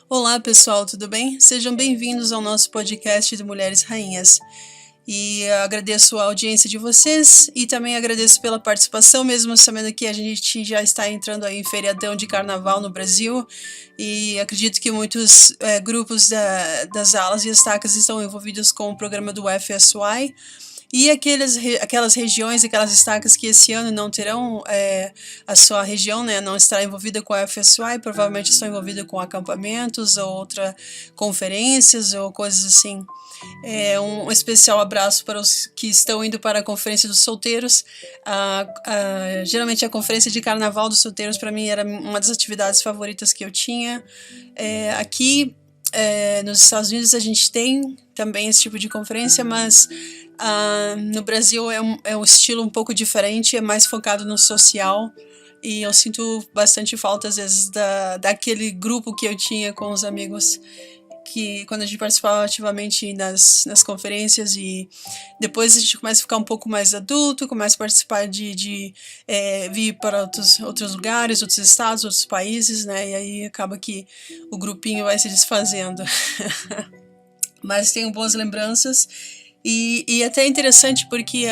Olá pessoal, tudo bem? Sejam bem-vindos ao nosso podcast de Mulheres Rainhas. E agradeço a audiência de vocês e também agradeço pela participação, mesmo sabendo que a gente já está entrando aí em feriadão de carnaval no Brasil e acredito que muitos grupos das alas e estacas estão envolvidos com o programa do FSY. E aquelas regiões, aquelas estacas que esse ano não terão, a sua região, né, não estará envolvida com a FSY, provavelmente estão envolvidas com acampamentos ou outras conferências ou coisas assim. Um especial abraço para os que estão indo para a Conferência dos Solteiros. Geralmente a Conferência de Carnaval dos Solteiros para mim era uma das atividades favoritas que eu tinha. Aqui nos Estados Unidos a gente tem também esse tipo de conferência, mas no Brasil é um estilo um pouco diferente, é mais focado no social, e eu sinto bastante falta às vezes daquele grupo que eu tinha com os amigos, que quando a gente participava ativamente nas conferências, e depois a gente começa a ficar um pouco mais adulto, começa a participar de vir para outros lugares, outros estados, outros países, né, e aí acaba que o grupinho vai se desfazendo. Mas tenho boas lembranças. E até é interessante porque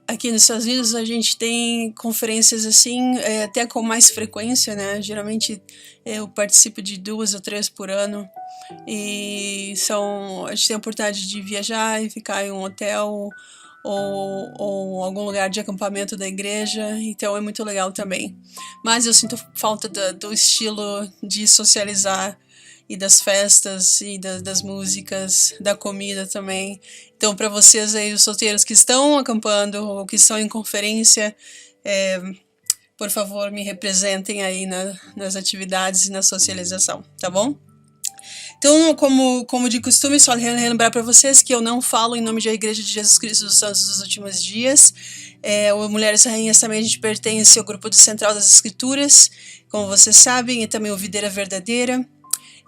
aqui nos Estados Unidos a gente tem conferências assim, até com mais frequência, né? Geralmente eu participo de 2 ou 3 por ano. E a gente tem a oportunidade de viajar e ficar em um hotel ou algum lugar de acampamento da igreja, então é muito legal também. Mas eu sinto falta do estilo de socializar e das festas e das músicas, da comida também. Então, para vocês aí, os solteiros que estão acampando ou que estão em conferência, por favor, me representem aí nas atividades e na socialização, tá bom? Então, como de costume, só relembrar para vocês que eu não falo em nome da Igreja de Jesus Cristo dos Santos dos Últimos Dias. O Mulheres Rainhas também a gente pertence ao grupo do Central das Escrituras, como vocês sabem, e também o Videira Verdadeira.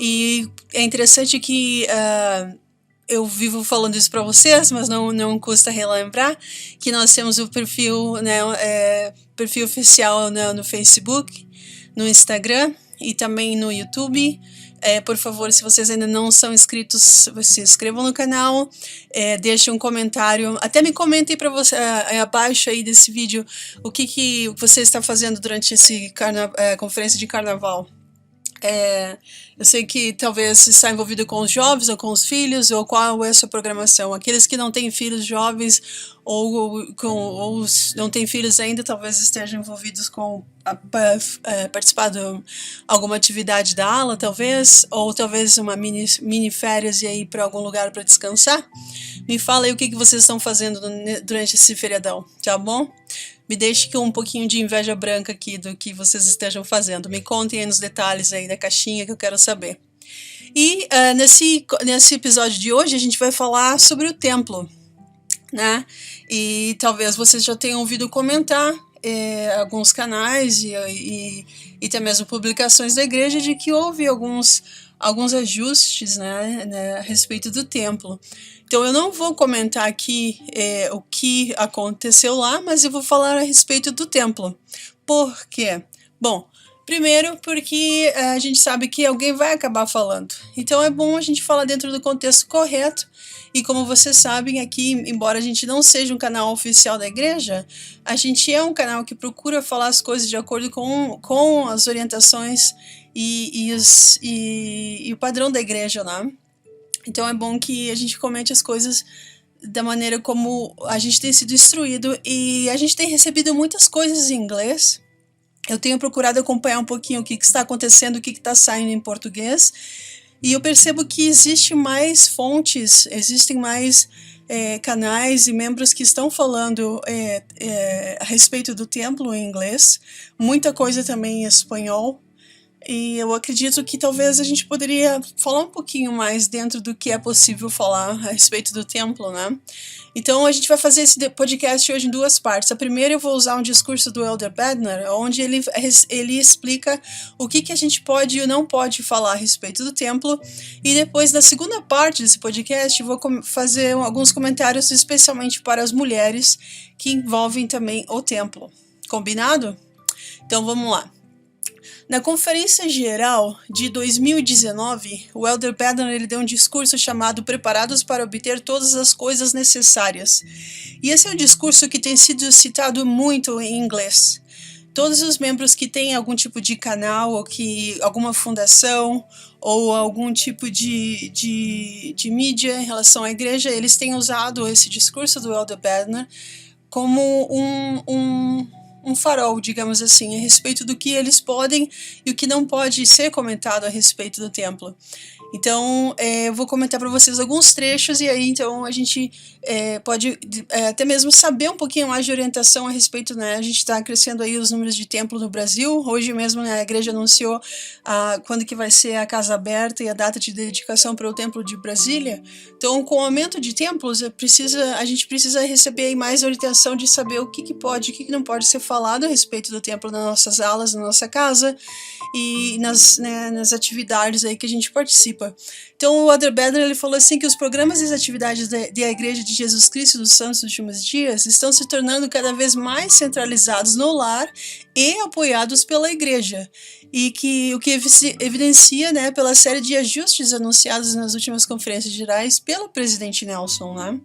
E é interessante que eu vivo falando isso para vocês, mas não custa relembrar que nós temos o perfil, né, perfil oficial no Facebook, no Instagram e também no YouTube. Por favor, se vocês ainda não são inscritos, se inscrevam no canal, deixem um comentário, até me comentem para você abaixo aí desse vídeo o que você está fazendo durante esse conferência de carnaval. Eu sei que talvez está envolvido com os jovens ou com os filhos, ou qual é a sua programação. Aqueles que não têm filhos jovens ou não têm filhos ainda, talvez estejam envolvidos com participar de alguma atividade da ala, talvez, ou talvez uma mini férias e aí para algum lugar para descansar. Me fala aí o que vocês estão fazendo durante esse feriadão, tá bom? Me deixe com um pouquinho de inveja branca aqui do que vocês estejam fazendo. Me contem aí nos detalhes aí da caixinha que eu quero saber. E nesse episódio de hoje a gente vai falar sobre o templo, né? E talvez vocês já tenham ouvido comentar alguns canais e até mesmo publicações da igreja de que houve alguns ajustes, né, a respeito do templo. Então eu não vou comentar aqui o que aconteceu lá, mas eu vou falar a respeito do templo. Por quê? Bom, primeiro porque a gente sabe que alguém vai acabar falando. Então é bom a gente falar dentro do contexto correto. E como vocês sabem, aqui, embora a gente não seja um canal oficial da igreja, a gente é um canal que procura falar as coisas de acordo com as orientações e o padrão da igreja, né? Então é bom que a gente comente as coisas da maneira como a gente tem sido instruído, e a gente tem recebido muitas coisas em inglês. Eu tenho procurado acompanhar um pouquinho o que está acontecendo, o que está saindo em português, e eu percebo que existe mais fontes, existem mais canais e membros que estão falando a respeito do templo em inglês, muita coisa também em espanhol. E eu acredito que talvez a gente poderia falar um pouquinho mais dentro do que é possível falar a respeito do templo, né? Então a gente vai fazer esse podcast hoje em 2 partes. A primeira eu vou usar um discurso do Elder Bednar, onde ele explica o que a gente pode e não pode falar a respeito do templo. E depois, na segunda parte desse podcast, eu vou fazer alguns comentários especialmente para as mulheres que envolvem também o templo. Combinado? Então vamos lá. Na Conferência Geral de 2019, o Elder Bednar ele deu um discurso chamado Preparados para obter todas as coisas necessárias. E esse é um discurso que tem sido citado muito em inglês. Todos os membros que têm algum tipo de canal, ou que alguma fundação, ou algum tipo de mídia em relação à igreja, eles têm usado esse discurso do Elder Bednar como um farol, digamos assim, a respeito do que eles podem e o que não pode ser comentado a respeito do templo. Então, eu vou comentar para vocês alguns trechos e aí, então, a gente pode até mesmo saber um pouquinho mais de orientação a respeito, né? A gente está crescendo aí os números de templo no Brasil. Hoje mesmo, né, a igreja anunciou quando que vai ser a casa aberta e a data de dedicação para o templo de Brasília. Então, com o aumento de templos, a gente precisa receber aí mais orientação de saber o que pode, o que não pode ser falado a respeito do templo nas nossas aulas, na nossa casa e nas atividades aí que a gente participa. Então o Elder Bednar ele falou assim que os programas e as atividades da Igreja de Jesus Cristo dos Santos dos Últimos Dias estão se tornando cada vez mais centralizados no lar e apoiados pela igreja, e o que evidencia, né, pela série de ajustes anunciados nas últimas conferências gerais pelo presidente Nelson, né?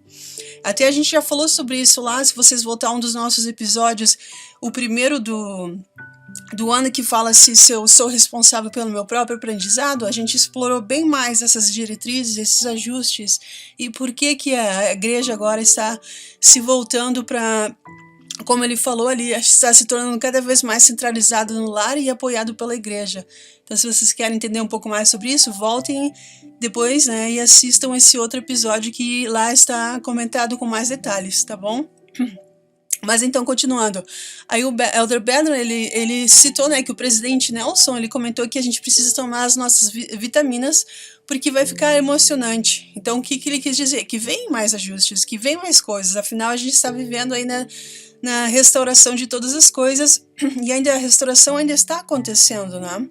Até a gente já falou sobre isso lá, se vocês voltar a um dos nossos episódios, o primeiro do ano que fala se eu sou responsável pelo meu próprio aprendizado, a gente explorou bem mais essas diretrizes, esses ajustes e por que a igreja agora está se voltando para, como ele falou ali, está se tornando cada vez mais centralizado no lar e apoiado pela igreja. Então, se vocês querem entender um pouco mais sobre isso, voltem depois, né, e assistam esse outro episódio que lá está comentado com mais detalhes, tá bom? Mas então, continuando, aí o Elder Bednar, ele citou, né, que o presidente Nelson, ele comentou que a gente precisa tomar as nossas vitaminas porque vai ficar emocionante. Então, o que ele quis dizer? Que vem mais ajustes, que vem mais coisas, afinal a gente está vivendo aí na restauração de todas as coisas e ainda a restauração ainda está acontecendo, né?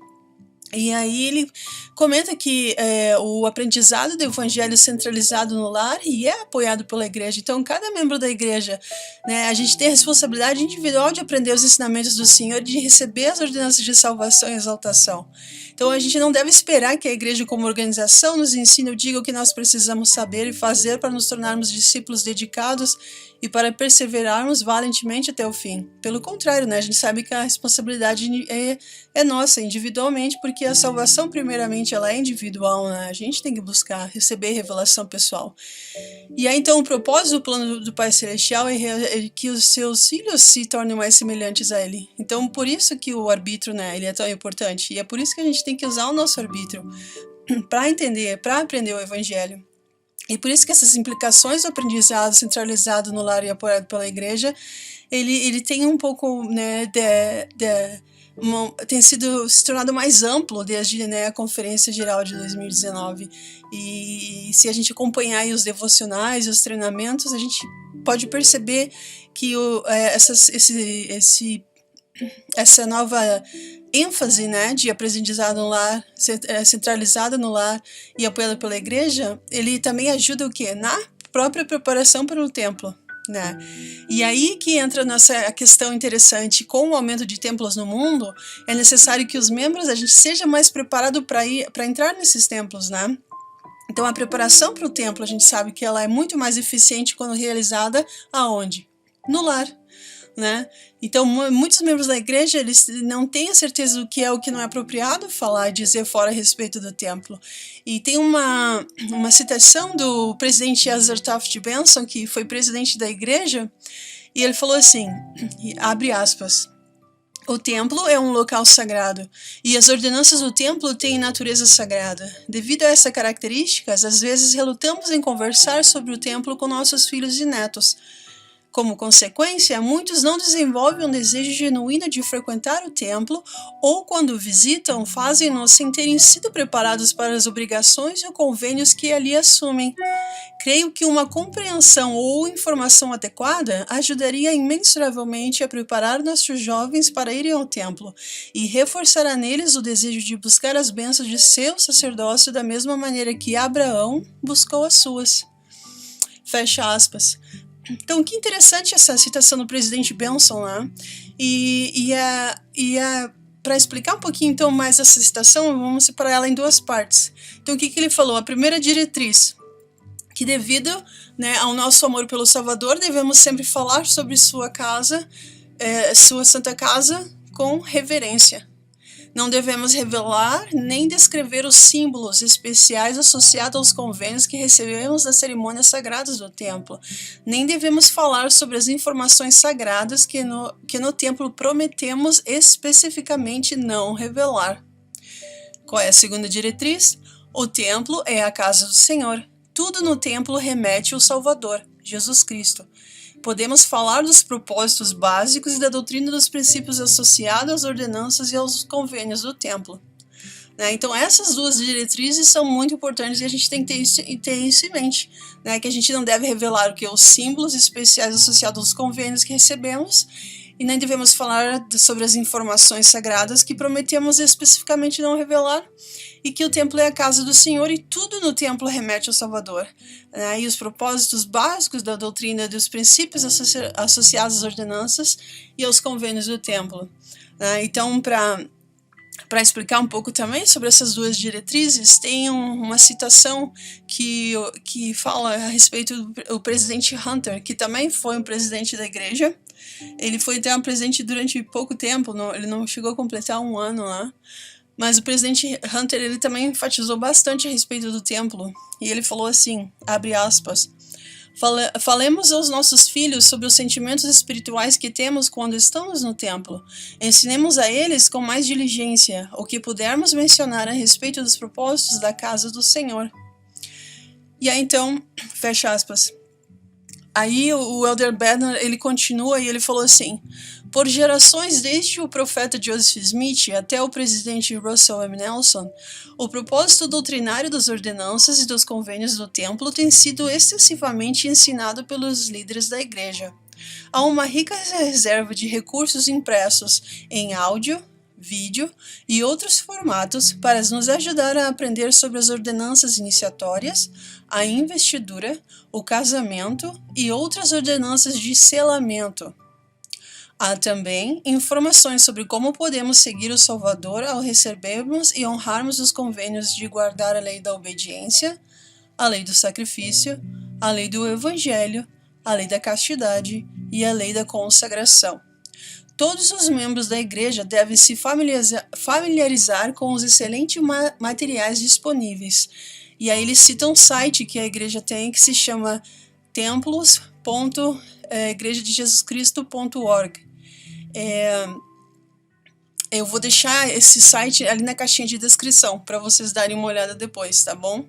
E aí ele comenta que o aprendizado do evangelho centralizado no lar e é apoiado pela igreja. Então, cada membro da igreja, né, a gente tem a responsabilidade individual de aprender os ensinamentos do Senhor, de receber as ordenanças de salvação e exaltação. Então, a gente não deve esperar que a igreja como organização nos ensine ou diga o que nós precisamos saber e fazer para nos tornarmos discípulos dedicados e para perseverarmos valentemente até o fim. Pelo contrário, né, a gente sabe que a responsabilidade é nossa, individualmente, porque a salvação, primeiramente, ela é individual, né? A gente tem que buscar receber revelação pessoal. E aí, então, o propósito do plano do Pai Celestial é que os seus filhos se tornem mais semelhantes a Ele. Então, por isso que o arbítrio, né, ele é tão importante. E é por isso que a gente tem que usar o nosso arbítrio para entender, para aprender o Evangelho. E por isso que essas implicações do aprendizado centralizado no lar e apoiado pela igreja, ele tem um pouco, né, tem se tornado mais amplo desde, né, a Conferência Geral de 2019. E se a gente acompanhar aí os devocionais, os treinamentos, a gente pode perceber que essa nova ênfase, né, de aprendizado no lar, centralizado no lar e apoiado pela igreja, ele também ajuda o quê? Na própria preparação para o templo, né? E aí que entra nossa questão interessante, com o aumento de templos no mundo, é necessário que os membros, a gente seja mais preparado para entrar nesses templos, né? Então a preparação para o templo, a gente sabe que ela é muito mais eficiente quando realizada aonde? No lar. Né? Então, muitos membros da igreja eles não têm a certeza do que é o que não é apropriado falar e dizer fora a respeito do templo. E tem uma citação do presidente Ezra Taft Benson, que foi presidente da igreja, e ele falou assim, abre aspas, o templo é um local sagrado, e as ordenanças do templo têm natureza sagrada. Devido a essas características, às vezes relutamos em conversar sobre o templo com nossos filhos e netos. Como consequência, muitos não desenvolvem um desejo genuíno de frequentar o templo ou, quando visitam, fazem-no sem terem sido preparados para as obrigações e convênios que ali assumem. Creio que uma compreensão ou informação adequada ajudaria imensuravelmente a preparar nossos jovens para irem ao templo e reforçará neles o desejo de buscar as bênçãos de seu sacerdócio da mesma maneira que Abraão buscou as suas. Fecha aspas. Então, que interessante essa citação do presidente Benson lá. E para explicar um pouquinho então mais essa citação, vamos separar ela em duas partes. Então o que ele falou? A primeira diretriz, que devido, né, ao nosso amor pelo Salvador, devemos sempre falar sobre sua casa, sua santa casa, com reverência. Não devemos revelar nem descrever os símbolos especiais associados aos convênios que recebemos das cerimônias sagradas do templo. Nem devemos falar sobre as informações sagradas que no templo prometemos especificamente não revelar. Qual é a segunda diretriz? O templo é a casa do Senhor. Tudo no templo remete ao Salvador, Jesus Cristo. Podemos falar dos propósitos básicos e da doutrina dos princípios associados às ordenanças e aos convênios do templo. Então essas duas diretrizes são muito importantes e a gente tem que ter isso em mente, que a gente não deve revelar os símbolos especiais associados aos convênios que recebemos e nem devemos falar sobre as informações sagradas que prometemos especificamente não revelar, e que o templo é a casa do Senhor e tudo no templo remete ao Salvador. E os propósitos básicos da doutrina dos princípios associados às ordenanças e aos convênios do templo. Então, para explicar um pouco também sobre essas duas diretrizes, tem uma citação que fala a respeito do presidente Hunter, que também foi um presidente da igreja. Ele foi até um presidente durante pouco tempo, ele não chegou a completar um ano lá. Mas o presidente Hunter, ele também enfatizou bastante a respeito do templo. E ele falou assim, abre aspas, falemos aos nossos filhos sobre os sentimentos espirituais que temos quando estamos no templo. Ensinemos a eles com mais diligência o que pudermos mencionar a respeito dos propósitos da casa do Senhor. E aí então, fecha aspas. Aí o Elder Bednar, ele continua e ele falou assim, por gerações desde o profeta Joseph Smith até o presidente Russell M. Nelson, o propósito doutrinário das ordenanças e dos convênios do templo tem sido extensivamente ensinado pelos líderes da igreja. Há uma rica reserva de recursos impressos em áudio, vídeo e outros formatos para nos ajudar a aprender sobre as ordenanças iniciatórias, a investidura, o casamento e outras ordenanças de selamento. Há também informações sobre como podemos seguir o Salvador ao recebermos e honrarmos os convênios de guardar a lei da obediência, a lei do sacrifício, a lei do evangelho, a lei da castidade e a lei da consagração. Todos os membros da igreja devem se familiarizar com os excelentes materiais disponíveis. E aí eles citam um site que a igreja tem que se chama templos.igrejadejesuscristo.org. Eu vou deixar esse site ali na caixinha de descrição para vocês darem uma olhada depois, tá bom?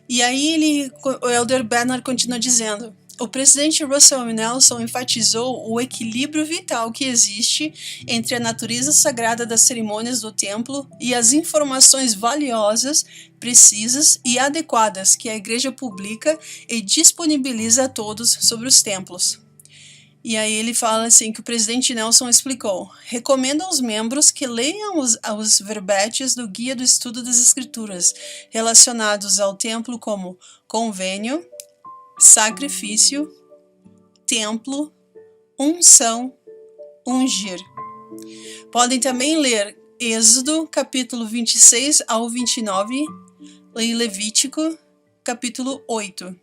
E aí o Elder Bednar continua dizendo, o presidente Russell M. Nelson enfatizou o equilíbrio vital que existe entre a natureza sagrada das cerimônias do templo e as informações valiosas, precisas e adequadas que a igreja publica e disponibiliza a todos sobre os templos. E aí ele fala assim que o presidente Nelson explicou, recomendo aos membros que leiam os verbetes do Guia do Estudo das Escrituras relacionados ao templo como convênio, sacrifício, templo, unção, ungir. Podem também ler Êxodo, capítulo 26 ao 29, e Levítico, capítulo 8.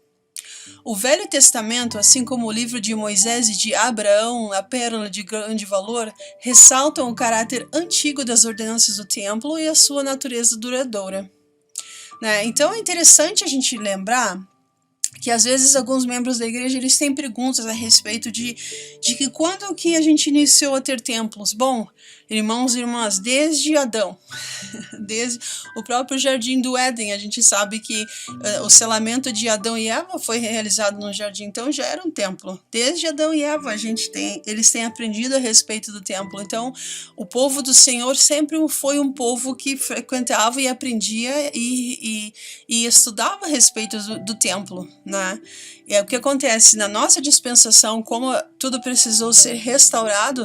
O Velho Testamento, assim como o livro de Moisés e de Abraão, a pérola de grande valor, ressaltam o caráter antigo das ordenanças do templo e a sua natureza duradoura. Então é interessante a gente lembrar que às vezes alguns membros da igreja eles têm perguntas a respeito de que quando que a gente iniciou a ter templos? Bom, irmãos e irmãs, desde Adão, desde o próprio jardim do Éden, a gente sabe que o selamento de Adão e Eva foi realizado no jardim, então já era um templo. Desde Adão e Eva eles têm aprendido a respeito do templo, então o povo do Senhor sempre foi um povo que frequentava e aprendia e estudava a respeito do templo, E é o que acontece na nossa dispensação, como tudo precisou ser restaurado,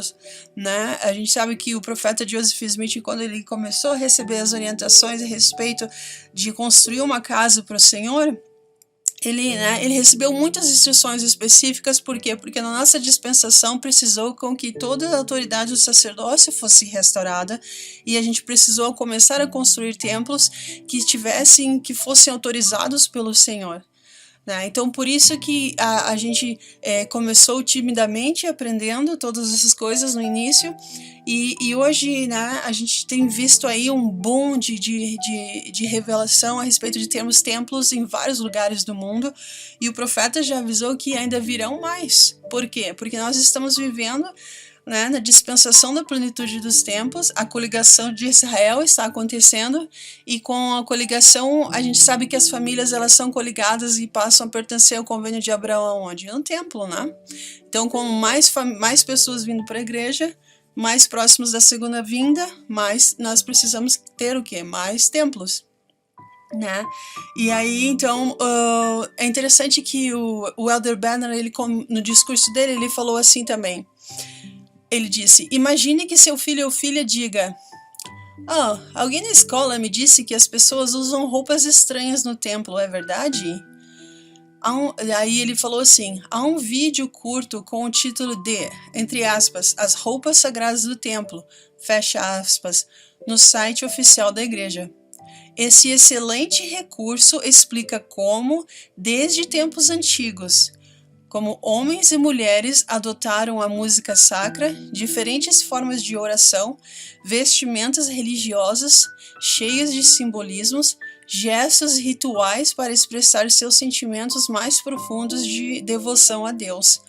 a gente sabe que o profeta Joseph Smith, quando ele começou a receber as orientações a respeito de construir uma casa para o Senhor, ele recebeu muitas instruções específicas, por quê? Porque na nossa dispensação precisou com que toda a autoridade do sacerdócio fosse restaurada e a gente precisou começar a construir templos que fossem autorizados pelo Senhor. Né? Então, por isso que a gente começou timidamente aprendendo todas essas coisas no início e hoje, né, a gente tem visto aí um boom de revelação a respeito de termos templos em vários lugares do mundo e o profeta já avisou que ainda virão mais. Por quê? Porque nós estamos vivendo, né, na dispensação da plenitude dos tempos, a coligação de Israel está acontecendo e com a coligação a gente sabe que as famílias elas são coligadas e passam a pertencer ao convênio de Abraão onde? No templo, né? Então com mais pessoas vindo para a igreja, mais próximos da segunda vinda, mais nós precisamos ter o quê? Mais templos. Né? E aí, então, é interessante que o Elder Banner, no discurso dele, ele falou assim também. Ele disse, imagine que seu filho ou filha diga, alguém na escola me disse que as pessoas usam roupas estranhas no templo, é verdade? Aí ele falou assim, há um vídeo curto com o título de, entre aspas, as roupas sagradas do templo, fecha aspas, no site oficial da igreja. Esse excelente recurso explica como, desde tempos antigos, como homens e mulheres adotaram a música sacra, diferentes formas de oração, vestimentas religiosas cheias de simbolismos, gestos e rituais para expressar seus sentimentos mais profundos de devoção a Deus.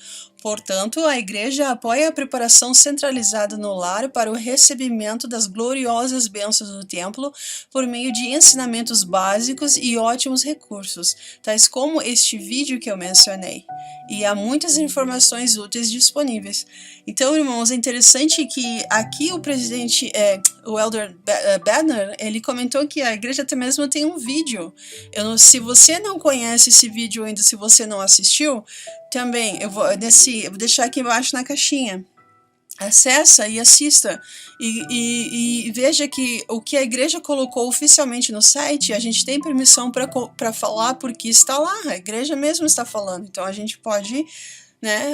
Portanto, a igreja apoia a preparação centralizada no lar para o recebimento das gloriosas bênçãos do templo por meio de ensinamentos básicos e ótimos recursos, tais como este vídeo que eu mencionei. E há muitas informações úteis disponíveis. Então, irmãos, é interessante que aqui o presidente, o Elder Banner, ele comentou que a igreja até mesmo tem um vídeo. Se você não conhece esse vídeo ainda, se você não assistiu, também eu vou deixar aqui embaixo na caixinha. Acessa e assista e veja que o que a igreja colocou oficialmente no site, a gente tem permissão para falar porque está lá, a igreja mesmo está falando, então a gente pode, né,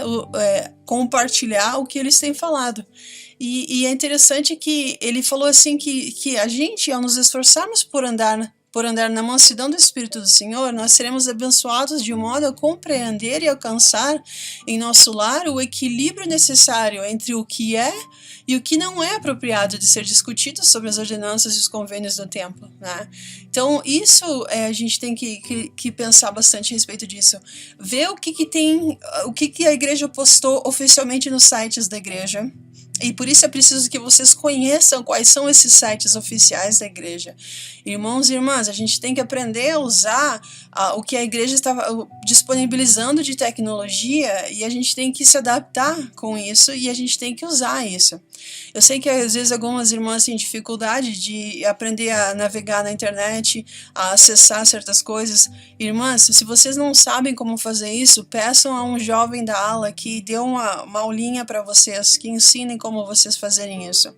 compartilhar o que eles têm falado. E é interessante que ele falou assim que a gente, ao nos esforçarmos por andar na mansidão do Espírito do Senhor, nós seremos abençoados de modo a compreender e alcançar em nosso lar o equilíbrio necessário entre o que é e o que não é apropriado de ser discutido sobre as ordenanças e os convênios do templo, né? Então, isso a gente tem que pensar bastante a respeito disso. Ver o que a igreja postou oficialmente nos sites da igreja. E por isso é preciso que vocês conheçam quais são esses sites oficiais da igreja. Irmãos e irmãs, a gente tem que aprender a usar o que a igreja estava disponibilizando de tecnologia e a gente tem que se adaptar com isso e a gente tem que usar isso. Eu sei que às vezes algumas irmãs têm dificuldade de aprender a navegar na internet, a acessar certas coisas. Irmãs, se vocês não sabem como fazer isso, peçam a um jovem da ala que dê uma aulinha para vocês, que ensinem como vocês fazerem isso.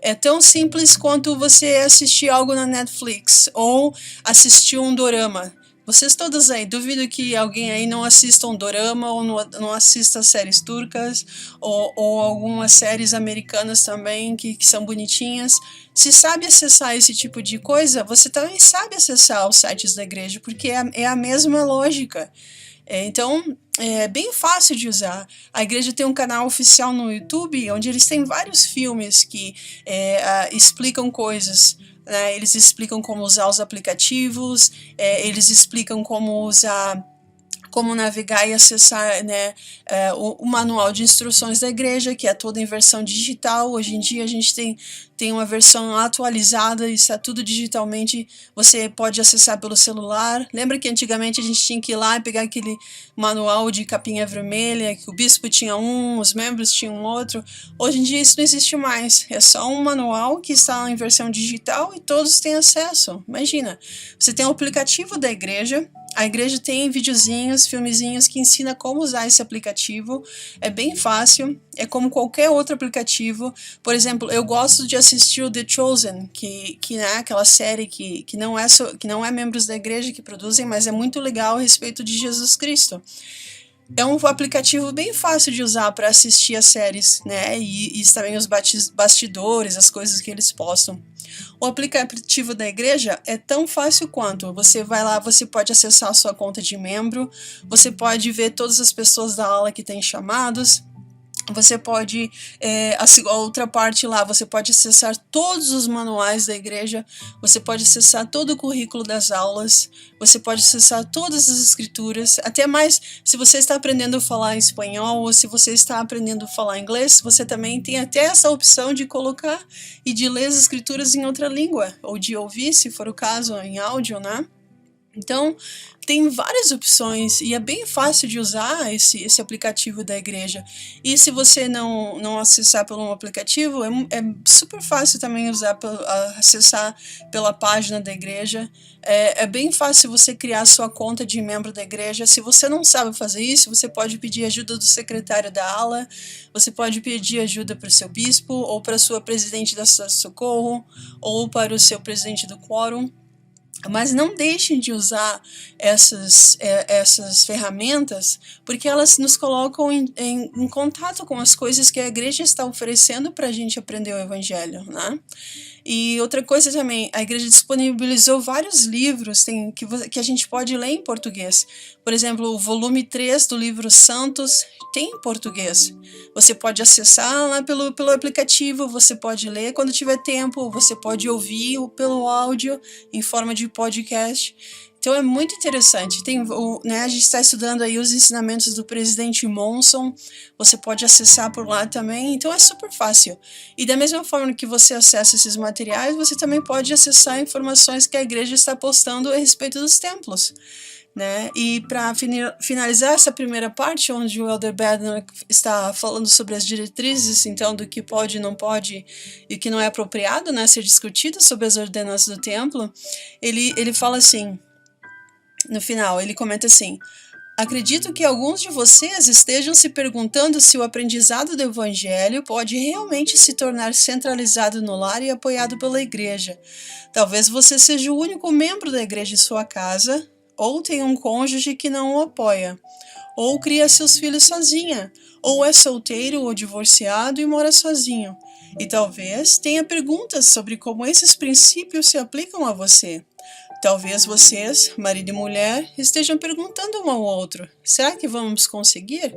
É tão simples quanto você assistir algo na Netflix ou assistir um dorama. Vocês todos aí, duvido que alguém aí não assista um dorama ou não assista séries turcas ou algumas séries americanas também que são bonitinhas. Se sabe acessar esse tipo de coisa, você também sabe acessar os sites da igreja, porque é a mesma lógica. Então, é bem fácil de usar. A igreja tem um canal oficial no YouTube, onde eles têm vários filmes que explicam coisas. Né? Eles explicam como usar os aplicativos, eles explicam como navegar e acessar, né, o manual de instruções da igreja, que é toda em versão digital. Hoje em dia a gente tem uma versão atualizada, isso é tudo digitalmente, você pode acessar pelo celular. Lembra que antigamente a gente tinha que ir lá e pegar aquele manual de capinha vermelha, que o bispo tinha um, os membros tinham outro? Hoje em dia isso não existe mais, é só um manual que está em versão digital e todos têm acesso. Imagina, você tem o aplicativo da igreja, A igreja tem videozinhos, filmezinhos que ensina como usar esse aplicativo. É bem fácil, é como qualquer outro aplicativo. Por exemplo, eu gosto de assistir o The Chosen, que é aquela série que não é membros da igreja que produzem, mas é muito legal a respeito de Jesus Cristo. É um aplicativo bem fácil de usar para assistir as séries, né? E também os bastidores, as coisas que eles postam. O aplicativo da igreja é tão fácil quanto. Você vai lá, você pode acessar a sua conta de membro, você pode ver todas as pessoas da aula que têm chamados. Você pode, a outra parte lá, você pode acessar todos os manuais da igreja, você pode acessar todo o currículo das aulas, você pode acessar todas as escrituras, até mais, se você está aprendendo a falar espanhol ou se você está aprendendo a falar inglês, você também tem até essa opção de colocar e de ler as escrituras em outra língua, ou de ouvir, se for o caso, em áudio, né? Então, tem várias opções e é bem fácil de usar esse aplicativo da igreja. E se você não acessar pelo aplicativo, é super fácil também acessar pela página da igreja. É bem fácil você criar sua conta de membro da igreja. Se você não sabe fazer isso, você pode pedir ajuda do secretário da ala, você pode pedir ajuda para o seu bispo, ou para a sua presidente da socorro, ou para o seu presidente do quórum. Mas não deixem de usar essas ferramentas, porque elas nos colocam em contato com as coisas que a igreja está oferecendo para a gente aprender o evangelho, né? E outra coisa também, a igreja disponibilizou vários livros que a gente pode ler em português. Por exemplo, o volume 3 do livro Santos tem em português. Você pode acessar lá pelo aplicativo, você pode ler quando tiver tempo, você pode ouvir pelo áudio em forma de podcast. Então é muito interessante. A gente está estudando aí os ensinamentos do presidente Monson. Você pode acessar por lá também. Então é super fácil. E da mesma forma que você acessa esses materiais, você também pode acessar informações que a igreja está postando a respeito dos templos, né? E para finalizar essa primeira parte, onde o Elder Bednar está falando sobre as diretrizes, então, do que pode e não pode e o que não é apropriado, né, ser discutido sobre as ordenanças do templo, ele fala assim, no final, ele comenta assim: acredito que alguns de vocês estejam se perguntando se o aprendizado do Evangelho pode realmente se tornar centralizado no lar e apoiado pela igreja. Talvez você seja o único membro da igreja em sua casa, ou tenha um cônjuge que não o apoia, ou cria seus filhos sozinha, ou é solteiro ou divorciado e mora sozinho. E talvez tenha perguntas sobre como esses princípios se aplicam a você. Talvez vocês, marido e mulher, estejam perguntando um ao outro: será que vamos conseguir?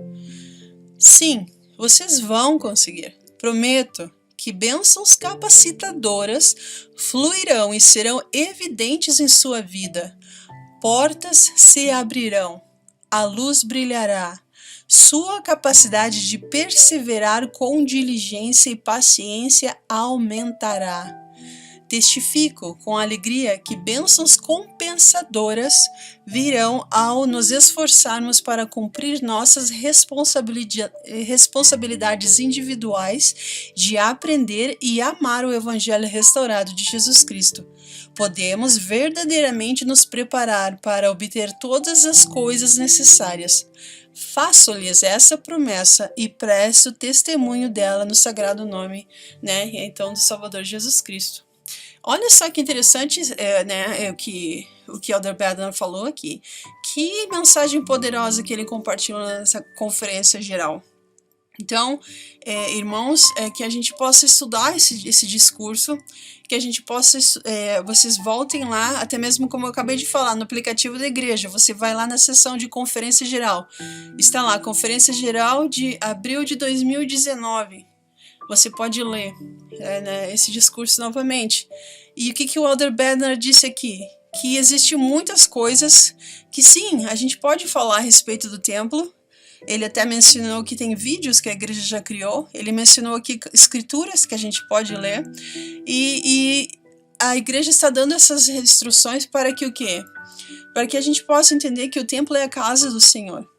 Sim, vocês vão conseguir. Prometo que bênçãos capacitadoras fluirão e serão evidentes em sua vida. Portas se abrirão, a luz brilhará, sua capacidade de perseverar com diligência e paciência aumentará. Testifico com alegria que bênçãos compensadoras virão ao nos esforçarmos para cumprir nossas responsabilidades individuais de aprender e amar o Evangelho restaurado de Jesus Cristo. Podemos verdadeiramente nos preparar para obter todas as coisas necessárias. Faço-lhes essa promessa e presto testemunho dela no sagrado nome, né, então do Salvador Jesus Cristo. Olha só que interessante, o que Elder Bednar falou aqui. Que mensagem poderosa que ele compartilhou nessa conferência geral. Então, irmãos, que a gente possa estudar esse discurso, que a gente possa, vocês voltem lá, até mesmo como eu acabei de falar, no aplicativo da igreja, você vai lá na seção de conferência geral. Está lá, conferência geral de abril de 2019. Você pode ler esse discurso novamente. E o que o Elder Bednar disse aqui? Que existem muitas coisas que sim, a gente pode falar a respeito do templo. Ele até mencionou que tem vídeos que a igreja já criou. Ele mencionou aqui escrituras que a gente pode ler. E a igreja está dando essas instruções para que o quê? Para que a gente possa entender que o templo é a casa do Senhor.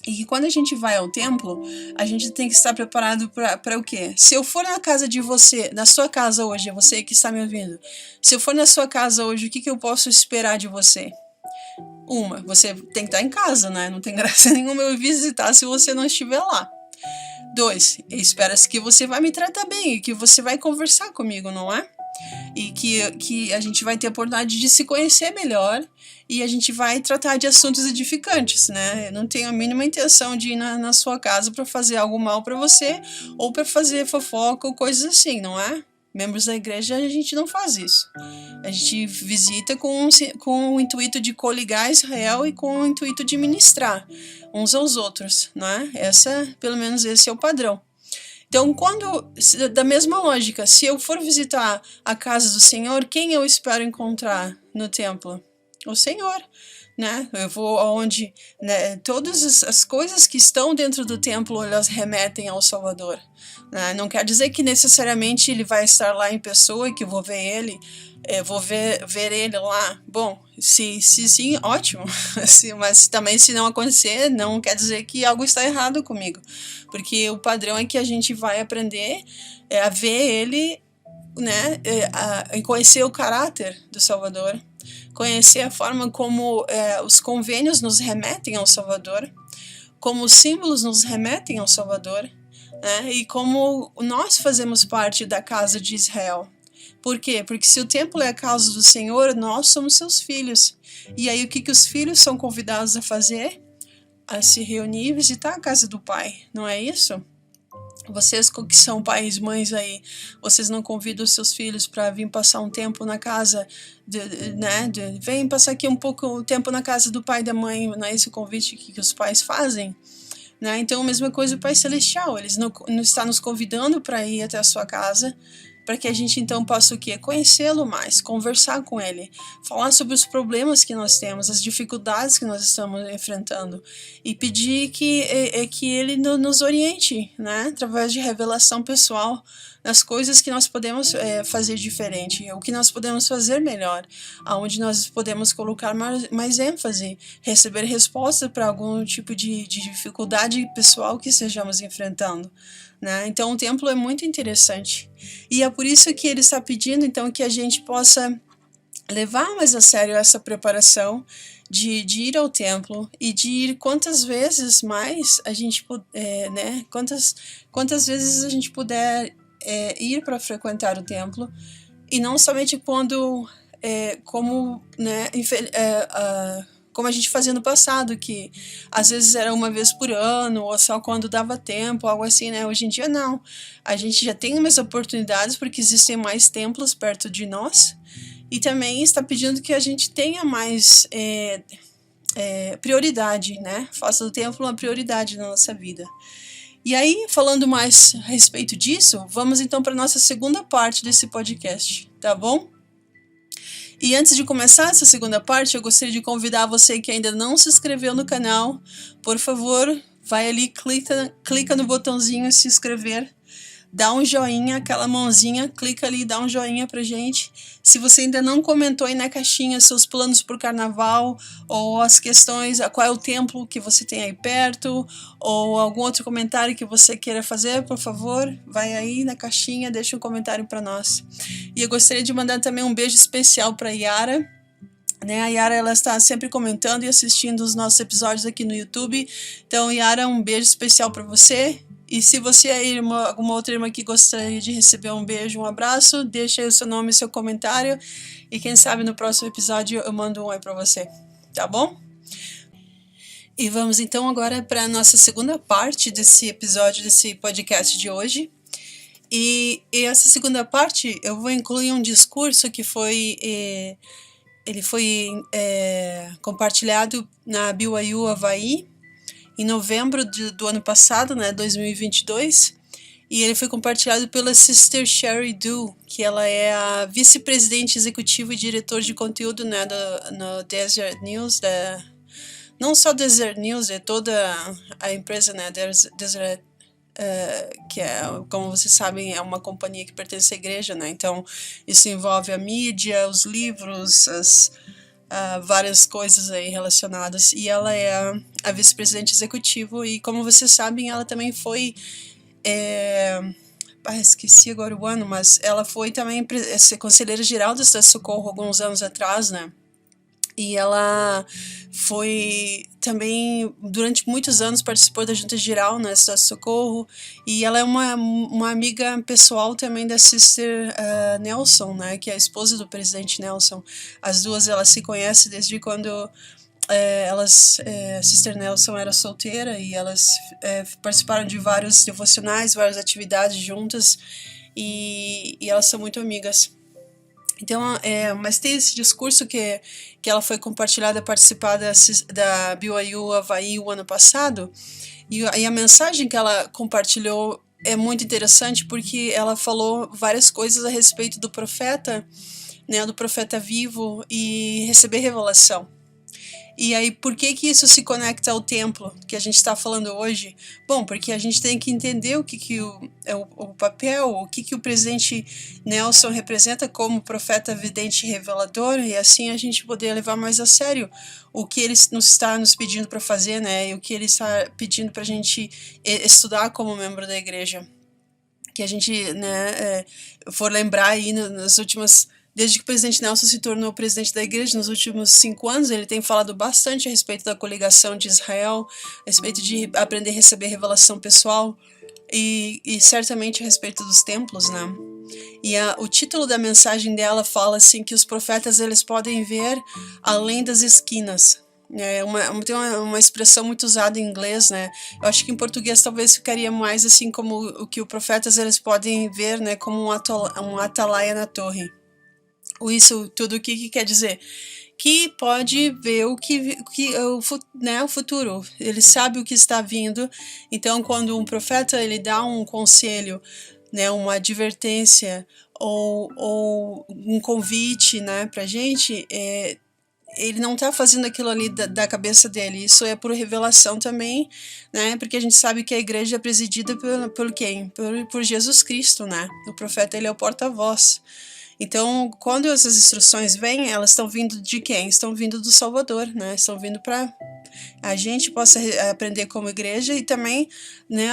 E que quando a gente vai ao templo, a gente tem que estar preparado para o quê? Se eu for na casa de você, na sua casa hoje, você que está me ouvindo, se eu for na sua casa hoje, o que eu posso esperar de você? Você tem que estar em casa, né? Não tem graça nenhuma eu visitar se você não estiver lá. 2, espera-se que você vai me tratar bem e que você vai conversar comigo, não é? E que a gente vai ter a oportunidade de se conhecer melhor e a gente vai tratar de assuntos edificantes, né? Eu não tenho a mínima intenção de ir na sua casa para fazer algo mal para você ou para fazer fofoca ou coisas assim, não é? Membros da igreja, a gente não faz isso. A gente visita com o intuito de coligar Israel e com o intuito de ministrar uns aos outros, né? Pelo menos esse é o padrão. Então, da mesma lógica, se eu for visitar a casa do Senhor, quem eu espero encontrar no templo? O Senhor, né? Eu vou aonde, né, todas as coisas que estão dentro do templo, elas remetem ao Salvador. Né? Não quer dizer que necessariamente ele vai estar lá em pessoa e que eu vou ver ele, vou ver ele lá. Bom, se sim, ótimo. Mas também se não acontecer, não quer dizer que algo está errado comigo. Porque o padrão é que a gente vai aprender a ver ele, né, a conhecer o caráter do Salvador, conhecer a forma como os convênios nos remetem ao Salvador, como os símbolos nos remetem ao Salvador, né, e como nós fazemos parte da casa de Israel. Por quê? Porque se o templo é a casa do Senhor, nós somos seus filhos. E aí o que os filhos são convidados a fazer? A se reunir e visitar a casa do Pai, não é isso? Vocês que são pais e mães aí, vocês não convidam os seus filhos para vir passar um tempo na casa, né? Vem passar aqui um pouco tempo na casa do pai e da mãe, não é esse o convite que os pais fazem? Né? Então, a mesma coisa o Pai Celestial, eles não está nos convidando para ir até a sua casa, para que a gente então possa o quê? Conhecê-lo mais, conversar com ele, falar sobre os problemas que nós temos, as dificuldades que nós estamos enfrentando e pedir que ele nos oriente, né? Através de revelação pessoal, nas coisas que nós podemos fazer diferente, o que nós podemos fazer melhor, aonde nós podemos colocar mais ênfase, receber resposta para algum tipo de dificuldade pessoal que estejamos enfrentando. Né? Então o templo é muito interessante e é por isso que ele está pedindo então que a gente possa levar mais a sério essa preparação de ir ao templo e de ir quantas vezes mais a gente né? Quantas vezes a gente puder ir para frequentar o templo e não somente quando como né, como a gente fazia no passado, que às vezes era uma vez por ano, ou só quando dava tempo, algo assim, né? Hoje em dia não. A gente já tem mais oportunidades porque existem mais templos perto de nós e também está pedindo que a gente tenha mais prioridade, né? Faça do templo uma prioridade na nossa vida. E aí, falando mais a respeito disso, vamos então para a nossa segunda parte desse podcast, tá bom? E antes de começar essa segunda parte, eu gostaria de convidar você que ainda não se inscreveu no canal, por favor, vai ali, clica no botãozinho se inscrever, dá um joinha, aquela mãozinha, clica ali e dá um joinha pra gente. Se você ainda não comentou aí na caixinha seus planos pro carnaval, ou as questões, qual é o templo que você tem aí perto, ou algum outro comentário que você queira fazer, por favor, vai aí na caixinha, deixa um comentário para nós. E eu gostaria de mandar também um beijo especial para Yara. Né, a Yara ela está sempre comentando e assistindo os nossos episódios aqui no YouTube. Então, Yara, um beijo especial para você. E se você é alguma outra irmã que gostaria de receber um beijo, um abraço, deixa aí o seu nome e seu comentário. E quem sabe no próximo episódio eu mando um oi para você. Tá bom? E vamos então agora para a nossa segunda parte desse episódio, desse podcast de hoje. E essa segunda parte eu vou incluir um discurso que ele foi compartilhado na BYU Havaí em novembro do ano passado, né, 2022, e ele foi compartilhado pela Sister Sherry Du, que ela é a vice-presidente executiva e diretor de conteúdo, né, no Desert News, não só Desert News, é toda a empresa, né, Desert, que é, como vocês sabem, é uma companhia que pertence à igreja, né, então isso envolve a mídia, os livros, várias coisas aí relacionadas, e ela é a vice-presidente executiva, e como vocês sabem, ela também foi esqueci agora o ano, mas ela foi também conselheira geral da Cidade Socorro alguns anos atrás, né, E ela foi também, durante muitos anos, participou da Junta Geral na Cidade de Socorro. E ela é uma amiga pessoal também da Sister Nelson, né, que é a esposa do presidente Nelson. As duas, elas se conhecem desde quando Sister Nelson era solteira, e elas participaram de vários devocionais, várias atividades juntas, e elas são muito amigas. Então, mas tem esse discurso que ela foi compartilhada, participar da BYU Havaí o ano passado, e a mensagem que ela compartilhou é muito interessante, porque ela falou várias coisas a respeito do profeta, né, do profeta vivo, e receber revelação. E aí, por que isso se conecta ao templo que a gente está falando hoje? Bom, porque a gente tem que entender o que o papel, o que o presidente Nelson representa como profeta vidente e revelador, e assim a gente poder levar mais a sério o que ele está nos pedindo para fazer, né? E o que ele está pedindo para a gente estudar como membro da igreja. Que a gente, né, for lembrar aí nas últimas... Desde que o presidente Nelson se tornou presidente da igreja, nos últimos 5 anos, ele tem falado bastante a respeito da coligação de Israel, a respeito de aprender a receber revelação pessoal, e certamente a respeito dos templos, né? E o título da mensagem dela fala assim que os profetas, eles podem ver além das esquinas. Tem uma expressão muito usada em inglês, né? Eu acho que em português talvez ficaria mais assim como o que os profetas, eles podem ver, né, como um atalaia na torre. Isso tudo o que quer dizer? Que pode ver o futuro, ele sabe o que está vindo. Então, quando um profeta ele dá um conselho, né, uma advertência ou um convite, né, para a gente, ele não está fazendo aquilo ali da cabeça dele, isso é por revelação também, né, porque a gente sabe que a igreja é presidida por quem? Por Jesus Cristo, né? O profeta, ele é o porta-voz. Então, quando essas instruções vêm, elas estão vindo de quem? Estão vindo do Salvador, né? Estão vindo para a gente possa aprender como igreja, e também, né,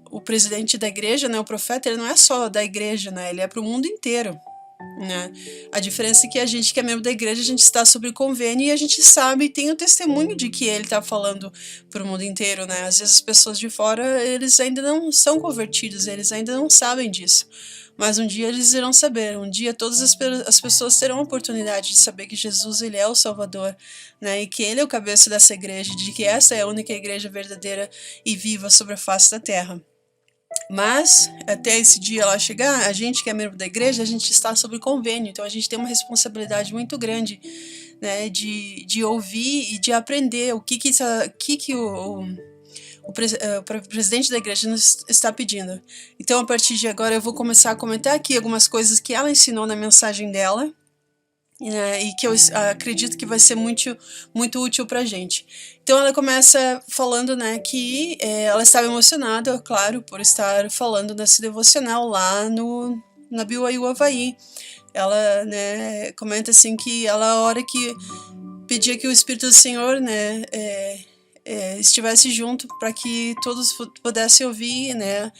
o presidente da igreja, né, o profeta, ele não é só da igreja, né? Ele é para o mundo inteiro, né? A diferença é que a gente que é membro da igreja, a gente está sob convênio, e a gente sabe, tem o testemunho de que ele está falando para o mundo inteiro, né? Às vezes as pessoas de fora, eles ainda não são convertidos, eles ainda não sabem disso. Mas um dia eles irão saber, um dia todas as pessoas terão a oportunidade de saber que Jesus, ele é o Salvador, né? E que ele é o cabeça dessa igreja, de que essa é a única igreja verdadeira e viva sobre a face da terra. Mas, até esse dia lá chegar, a gente que é membro da igreja, a gente está sob convênio, então a gente tem uma responsabilidade muito grande, né, de ouvir e de aprender o que o presidente da igreja nos está pedindo. Então, a partir de agora, eu vou começar a comentar aqui algumas coisas que ela ensinou na mensagem dela, e que eu acredito que vai ser muito, muito útil para a gente. Então, ela começa falando, né, que ela estava emocionada, claro, por estar falando nesse devocional lá na BYU Havaí. Ela, né, comenta assim que ela, a hora que pedia que o Espírito do Senhor, né, estivesse junto para que todos pudessem ouvir, né,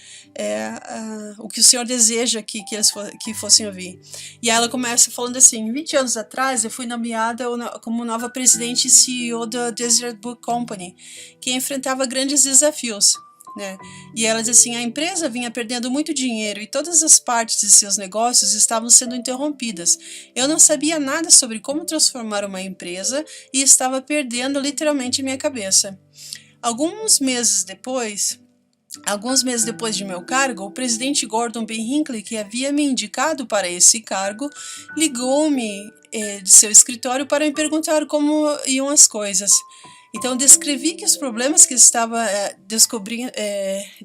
o que o Senhor deseja que eles fossem ouvir. E ela começa falando assim: 20 anos atrás eu fui nomeada como nova presidente e CEO da Desert Book Company, que enfrentava grandes desafios, né? E ela diz assim: a empresa vinha perdendo muito dinheiro e todas as partes de seus negócios estavam sendo interrompidas. Eu não sabia nada sobre como transformar uma empresa e estava perdendo literalmente minha cabeça. Alguns meses depois de meu cargo, o presidente Gordon B. Hinckley, que havia me indicado para esse cargo, ligou-me de seu escritório para me perguntar como iam as coisas. Então, descrevi que os problemas que estava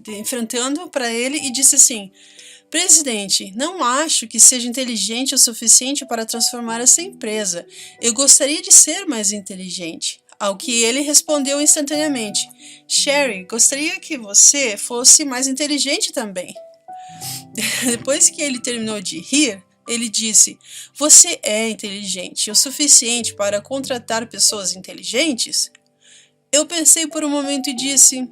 enfrentando para ele, e disse assim: presidente, não acho que seja inteligente o suficiente para transformar essa empresa. Eu gostaria de ser mais inteligente. Ao que ele respondeu instantaneamente: Sherry, gostaria que você fosse mais inteligente também. Depois que ele terminou de rir, ele disse: você é inteligente o suficiente para contratar pessoas inteligentes? Eu pensei por um momento e disse: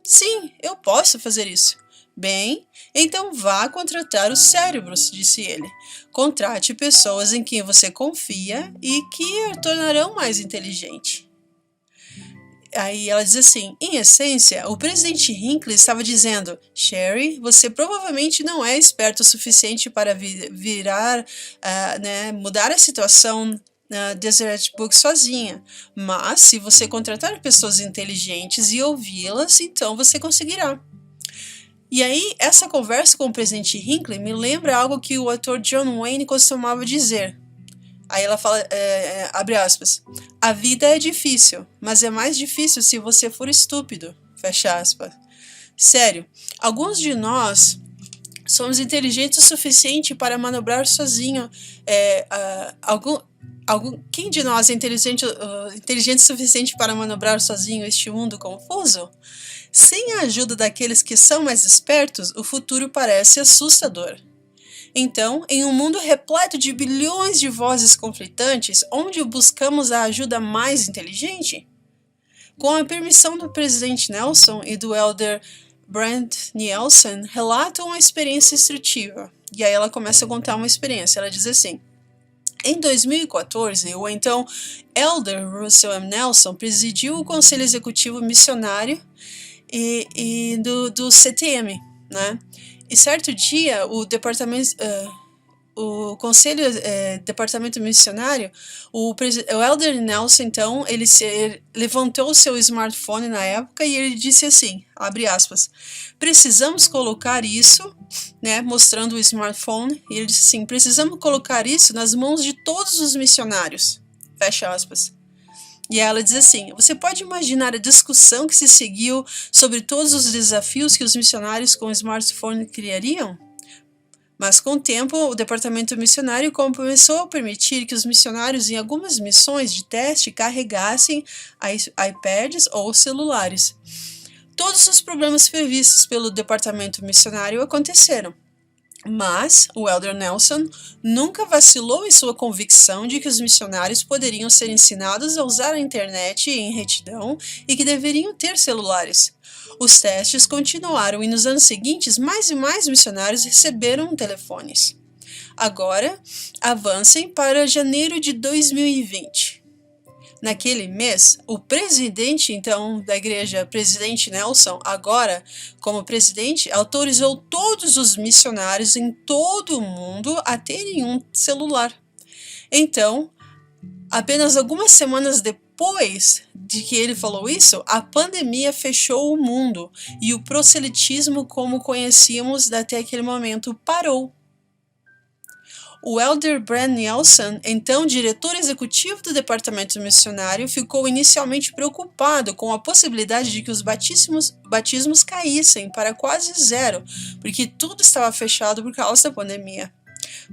sim, eu posso fazer isso. Bem, então vá contratar os cérebros, disse ele. Contrate pessoas em quem você confia e que a tornarão mais inteligente. Aí ela diz assim, em essência, o presidente Hinckley estava dizendo, Sherry, você provavelmente não é esperto o suficiente para mudar a situação na Deseret Book sozinha, mas se você contratar pessoas inteligentes e ouvi-las, então você conseguirá. E aí, essa conversa com o presidente Hinckley me lembra algo que o ator John Wayne costumava dizer. Aí ela fala, abre aspas, a vida é difícil, mas é mais difícil se você for estúpido, fecha aspas. Sério, alguns de nós somos inteligentes o suficiente para manobrar sozinho. Quem de nós é inteligente o suficiente para manobrar sozinho este mundo confuso? Sem a ajuda daqueles que são mais espertos, o futuro parece assustador. Então, em um mundo repleto de bilhões de vozes conflitantes, onde buscamos a ajuda mais inteligente? Com a permissão do presidente Nelson e do elder Brent Nielsen, relatam uma experiência instrutiva. E aí ela começa a contar uma experiência. Ela diz assim, em 2014, o então elder Russell M. Nelson presidiu o Conselho Executivo Missionário do CTM, né? E certo dia, o departamento missionário, o elder Nelson, então, ele levantou o seu smartphone na época e ele disse assim, abre aspas, precisamos colocar isso, né, mostrando o smartphone, e ele disse assim, precisamos colocar isso nas mãos de todos os missionários, fecha aspas. E ela diz assim, você pode imaginar a discussão que se seguiu sobre todos os desafios que os missionários com o smartphone criariam? Mas com o tempo, o departamento missionário começou a permitir que os missionários em algumas missões de teste carregassem iPads ou celulares. Todos os problemas previstos pelo departamento missionário aconteceram. Mas o elder Nelson nunca vacilou em sua convicção de que os missionários poderiam ser ensinados a usar a internet em retidão e que deveriam ter celulares. Os testes continuaram e nos anos seguintes mais e mais missionários receberam telefones. Agora, avancem para janeiro de 2020. Naquele mês, o presidente, então, da igreja, presidente Nelson, agora, como presidente, autorizou todos os missionários em todo o mundo a terem um celular. Então, apenas algumas semanas depois de que ele falou isso, a pandemia fechou o mundo e o proselitismo, como conhecíamos até aquele momento, parou. O elder Brent Nielsen, então diretor executivo do departamento missionário, ficou inicialmente preocupado com a possibilidade de que os batismos caíssem para quase zero, porque tudo estava fechado por causa da pandemia.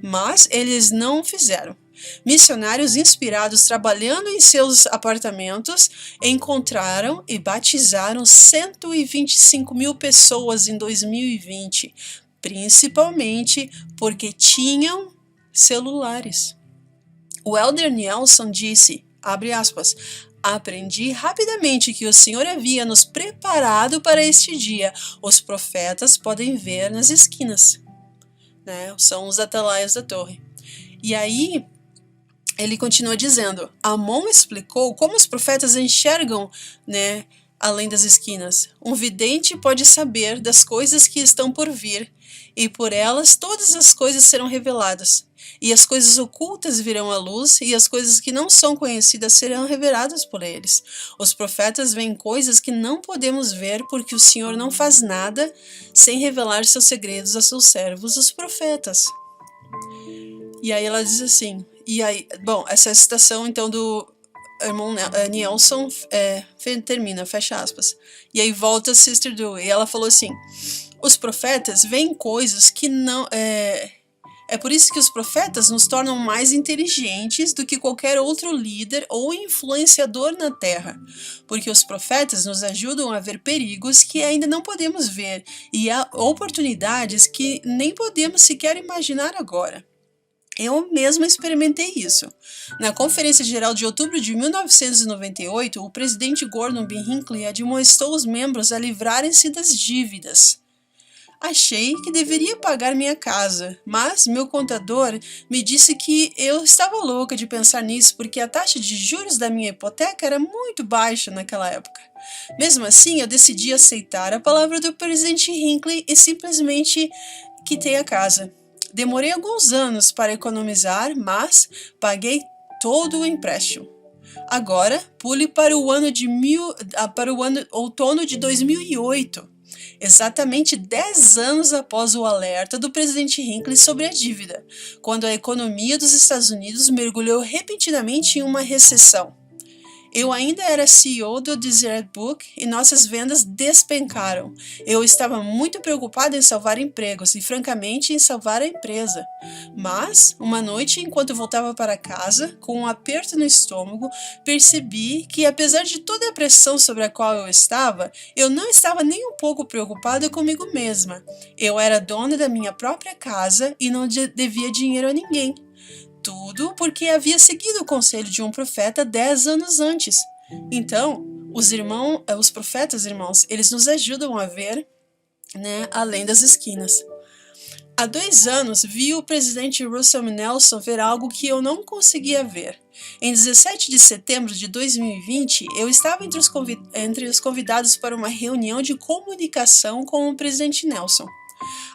Mas eles não fizeram. Missionários inspirados trabalhando em seus apartamentos encontraram e batizaram 125 mil pessoas em 2020, principalmente porque tinham celulares. O elder Nielsen disse, abre aspas, aprendi rapidamente que o Senhor havia nos preparado para este dia. Os profetas podem ver nas esquinas, né? São os atalaias da torre. E aí, ele continua dizendo, Amon explicou como os profetas enxergam, né, além das esquinas. Um vidente pode saber das coisas que estão por vir, e por elas todas as coisas serão reveladas. E as coisas ocultas virão à luz, e as coisas que não são conhecidas serão reveladas por eles. Os profetas veem coisas que não podemos ver, porque o Senhor não faz nada sem revelar seus segredos a seus servos, os profetas. E aí ela diz assim, essa citação então do irmão Nielsen termina, fecha aspas. E aí volta a Sister Dewey, e ela falou assim, os profetas veem coisas que não... É por isso que os profetas nos tornam mais inteligentes do que qualquer outro líder ou influenciador na Terra, porque os profetas nos ajudam a ver perigos que ainda não podemos ver e há oportunidades que nem podemos sequer imaginar agora. Eu mesma experimentei isso. Na Conferência Geral de outubro de 1998, o presidente Gordon B. Hinckley admoestou os membros a livrarem-se das dívidas. Achei que deveria pagar minha casa, mas meu contador me disse que eu estava louca de pensar nisso porque a taxa de juros da minha hipoteca era muito baixa naquela época. Mesmo assim, eu decidi aceitar a palavra do presidente Hinckley e simplesmente quitei a casa. Demorei alguns anos para economizar, mas paguei todo o empréstimo. Agora, pule para o outono de 2008. Exatamente 10 anos após o alerta do presidente Hinckley sobre a dívida, quando a economia dos Estados Unidos mergulhou repentinamente em uma recessão. Eu ainda era CEO do Deseret Book e nossas vendas despencaram. Eu estava muito preocupada em salvar empregos e, francamente, em salvar a empresa. Mas, uma noite, enquanto voltava para casa, com um aperto no estômago, percebi que, apesar de toda a pressão sobre a qual eu não estava nem um pouco preocupada comigo mesma. Eu era dona da minha própria casa e não devia dinheiro a ninguém. Tudo porque havia seguido o conselho de um profeta 10 anos antes. Então, os profetas, irmãos, eles nos ajudam a ver, além das esquinas. Há 2 anos, vi o presidente Russell Nelson ver algo que eu não conseguia ver. Em 17 de setembro de 2020, eu estava entre os convidados para uma reunião de comunicação com o presidente Nelson.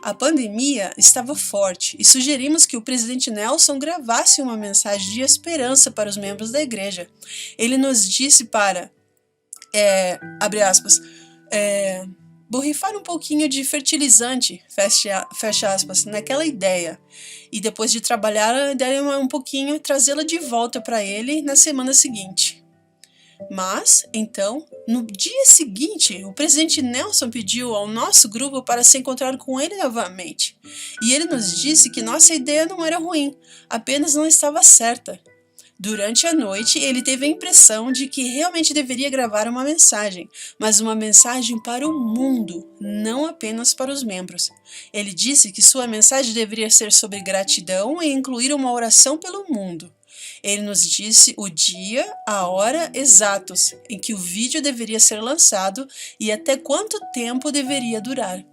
A pandemia estava forte e sugerimos que o presidente Nelson gravasse uma mensagem de esperança para os membros da igreja. Ele nos disse para, abre aspas, borrifar um pouquinho de fertilizante, fecha aspas, naquela ideia. E depois de trabalhar a ideia um pouquinho, trazê-la de volta para ele na semana seguinte. Mas, então, no dia seguinte, o presidente Nelson pediu ao nosso grupo para se encontrar com ele novamente. E ele nos disse que nossa ideia não era ruim, apenas não estava certa. Durante a noite, ele teve a impressão de que realmente deveria gravar uma mensagem, mas uma mensagem para o mundo, não apenas para os membros. Ele disse que sua mensagem deveria ser sobre gratidão e incluir uma oração pelo mundo. Ele nos disse o dia, a hora exatos em que o vídeo deveria ser lançado e até quanto tempo deveria durar.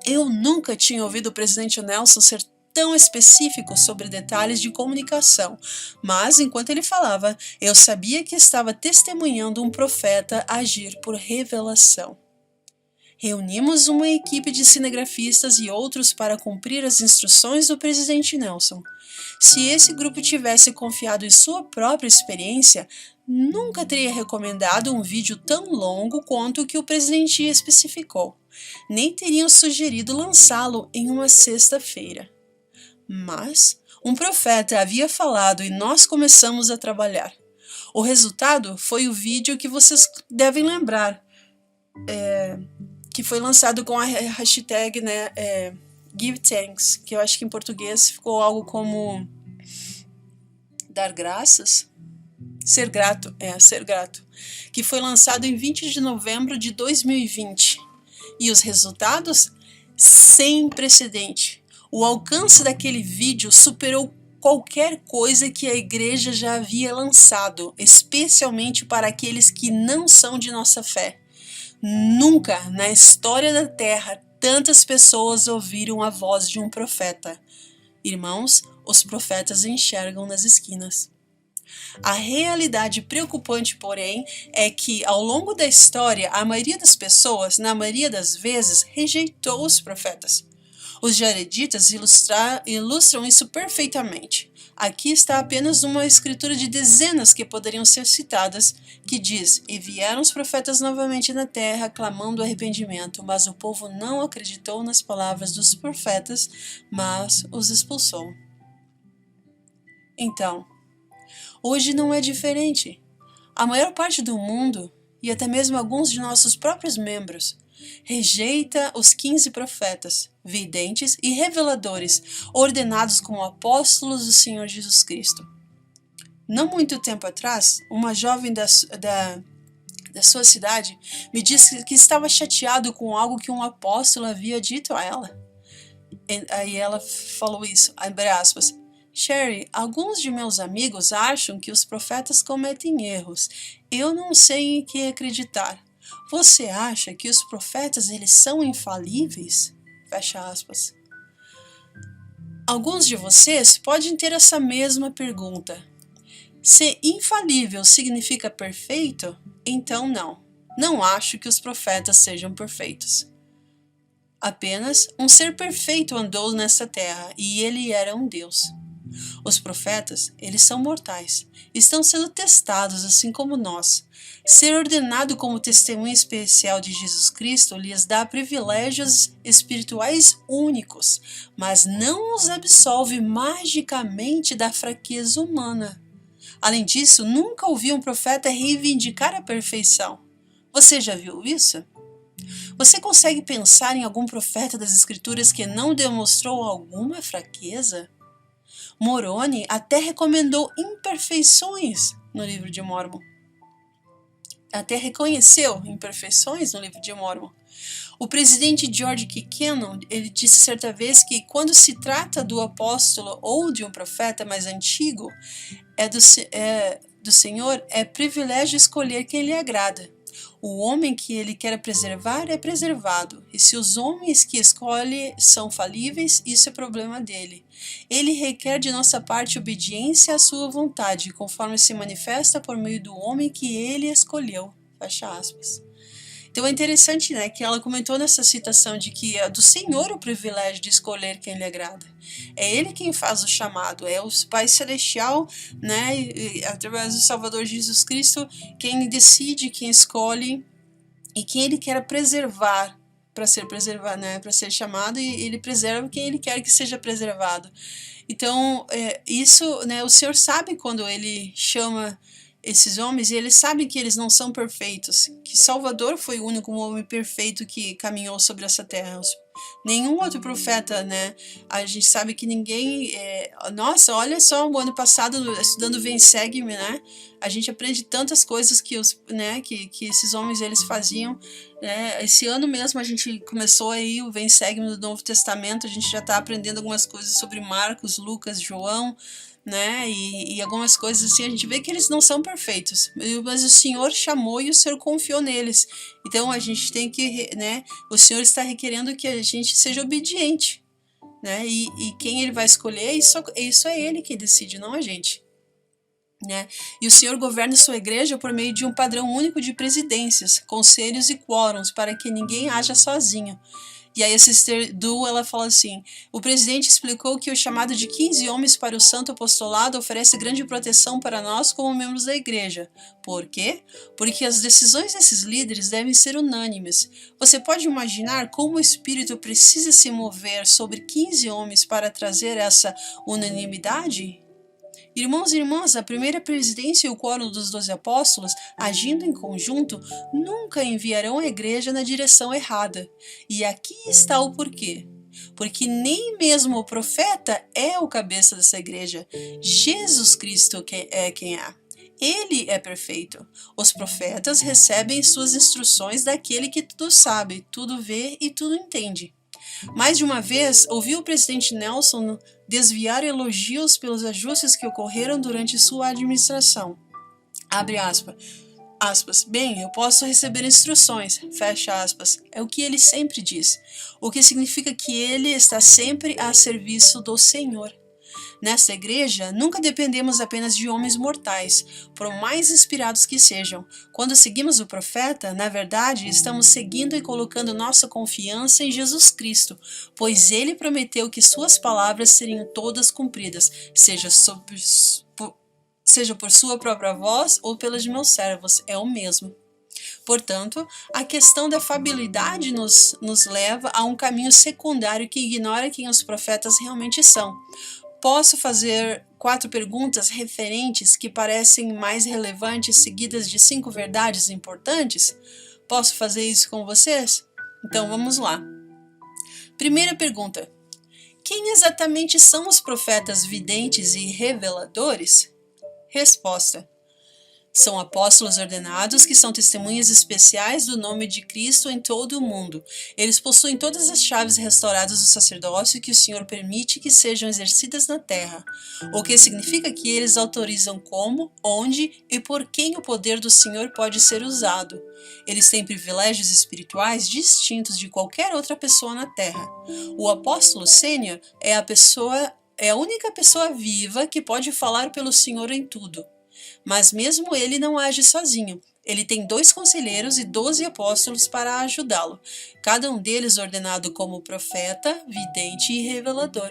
Eu nunca tinha ouvido o presidente Nelson ser tão específico sobre detalhes de comunicação, mas enquanto ele falava, eu sabia que estava testemunhando um profeta agir por revelação. Reunimos uma equipe de cinegrafistas e outros para cumprir as instruções do presidente Nelson. Se esse grupo tivesse confiado em sua própria experiência, nunca teria recomendado um vídeo tão longo quanto o que o presidente especificou. Nem teriam sugerido lançá-lo em uma sexta-feira. Mas um profeta havia falado e nós começamos a trabalhar. O resultado foi o vídeo que vocês devem lembrar, que foi lançado com a hashtag Give Thanks, que eu acho que em português ficou algo como dar graças, ser grato, que foi lançado em 20 de novembro de 2020. E os resultados? Sem precedente. O alcance daquele vídeo superou qualquer coisa que a igreja já havia lançado, especialmente para aqueles que não são de nossa fé. Nunca na história da Terra tantas pessoas ouviram a voz de um profeta. Irmãos, os profetas enxergam nas esquinas. A realidade preocupante, porém, é que ao longo da história, a maioria das pessoas, na maioria das vezes, rejeitou os profetas. Os jareditas ilustram isso perfeitamente. Aqui está apenas uma escritura de dezenas que poderiam ser citadas, que diz: E vieram os profetas novamente na terra, clamando arrependimento, mas o povo não acreditou nas palavras dos profetas, mas os expulsou. Então, hoje não é diferente. A maior parte do mundo, e até mesmo alguns de nossos próprios membros, rejeita os 15 profetas, videntes e reveladores, ordenados como apóstolos do Senhor Jesus Cristo. Não muito tempo atrás, uma jovem da sua cidade me disse que estava chateado com algo que um apóstolo havia dito a ela. Aí ela falou isso, abre aspas, Sherry, alguns de meus amigos acham que os profetas cometem erros. Eu não sei em que acreditar. Você acha que os profetas eles são infalíveis? Fecha aspas. Alguns de vocês podem ter essa mesma pergunta. Se infalível significa perfeito, então não. Não acho que os profetas sejam perfeitos. Apenas um ser perfeito andou nesta terra e ele era um Deus. Os profetas, eles são mortais, estão sendo testados assim como nós. Ser ordenado como testemunha especial de Jesus Cristo lhes dá privilégios espirituais únicos, mas não os absolve magicamente da fraqueza humana. Além disso, nunca ouvi um profeta reivindicar a perfeição. Você já viu isso? Você consegue pensar em algum profeta das Escrituras que não demonstrou alguma fraqueza? Moroni até recomendou imperfeições no livro de Mórmon. Até reconheceu imperfeições no livro de Mórmon. O presidente George K. Kennan, ele disse certa vez que quando se trata do apóstolo ou de um profeta mais antigo, do Senhor, é privilégio escolher quem lhe agrada. O homem que ele quer preservar é preservado, e se os homens que escolhe são falíveis, isso é problema dele. Ele requer de nossa parte obediência à sua vontade, conforme se manifesta por meio do homem que ele escolheu. Fecha aspas. Então é interessante, né, que ela comentou nessa citação de que é do Senhor o privilégio de escolher quem lhe agrada. É Ele quem faz o chamado, é o Pai Celestial, né, e através do Salvador Jesus Cristo, quem decide, quem escolhe e quem Ele quer preservar para ser preservado, né, para ser chamado, e Ele preserva quem Ele quer que seja preservado. Então, isso, né, o Senhor sabe quando Ele chama esses homens, e eles sabem que eles não são perfeitos, que Salvador foi o único homem perfeito que caminhou sobre essa terra. Nenhum outro profeta, né? A gente sabe que ninguém... Nossa, olha só, o ano passado, estudando Vem Segue-me, né? A gente aprende tantas coisas que esses homens eles faziam, né? Esse ano mesmo a gente começou aí o Vem Segue-me do Novo Testamento, a gente já está aprendendo algumas coisas sobre Marcos, Lucas, João, né, e algumas coisas assim, a gente vê que eles não são perfeitos, mas o Senhor chamou e o Senhor confiou neles. Então a gente tem que, né, o Senhor está requerendo que a gente seja obediente, né, e quem Ele vai escolher, isso é Ele que decide, não a gente. Né? E o Senhor governa sua igreja por meio de um padrão único de presidências, conselhos e quórums, para que ninguém haja sozinho. E aí a Sister Du, ela fala assim, o presidente explicou que o chamado de 15 homens para o santo apostolado oferece grande proteção para nós como membros da igreja. Por quê? Porque as decisões desses líderes devem ser unânimes. Você pode imaginar como o Espírito precisa se mover sobre 15 homens para trazer essa unanimidade? Irmãos e irmãs, a primeira presidência e o quórum dos 12 apóstolos, agindo em conjunto, nunca enviarão a igreja na direção errada. E aqui está o porquê. Porque nem mesmo o profeta é o cabeça dessa igreja. Jesus Cristo é quem é. Ele é perfeito. Os profetas recebem suas instruções daquele que tudo sabe, tudo vê e tudo entende. Mais de uma vez, ouvi o presidente Nelson desviar elogios pelos ajustes que ocorreram durante sua administração. Abre aspas. Bem, eu posso receber instruções, fecha aspas. É o que ele sempre diz, o que significa que ele está sempre a serviço do Senhor. Nesta igreja, nunca dependemos apenas de homens mortais, por mais inspirados que sejam. Quando seguimos o profeta, na verdade, estamos seguindo e colocando nossa confiança em Jesus Cristo, pois ele prometeu que suas palavras seriam todas cumpridas, seja por sua própria voz ou pelas de meus servos, é o mesmo. Portanto, a questão da fabilidade nos leva a um caminho secundário que ignora quem os profetas realmente são. Posso fazer 4 perguntas referentes que parecem mais relevantes, seguidas de 5 verdades importantes? Posso fazer isso com vocês? Então vamos lá. Primeira pergunta: quem exatamente são os profetas videntes e reveladores? Resposta: São apóstolos ordenados que são testemunhas especiais do nome de Cristo em todo o mundo. Eles possuem todas as chaves restauradas do sacerdócio que o Senhor permite que sejam exercidas na terra, o que significa que eles autorizam como, onde e por quem o poder do Senhor pode ser usado. Eles têm privilégios espirituais distintos de qualquer outra pessoa na terra. O apóstolo sênior é a única pessoa viva que pode falar pelo Senhor em tudo. Mas mesmo ele não age sozinho. Ele tem 2 conselheiros e 12 apóstolos para ajudá-lo, cada um deles ordenado como profeta, vidente e revelador.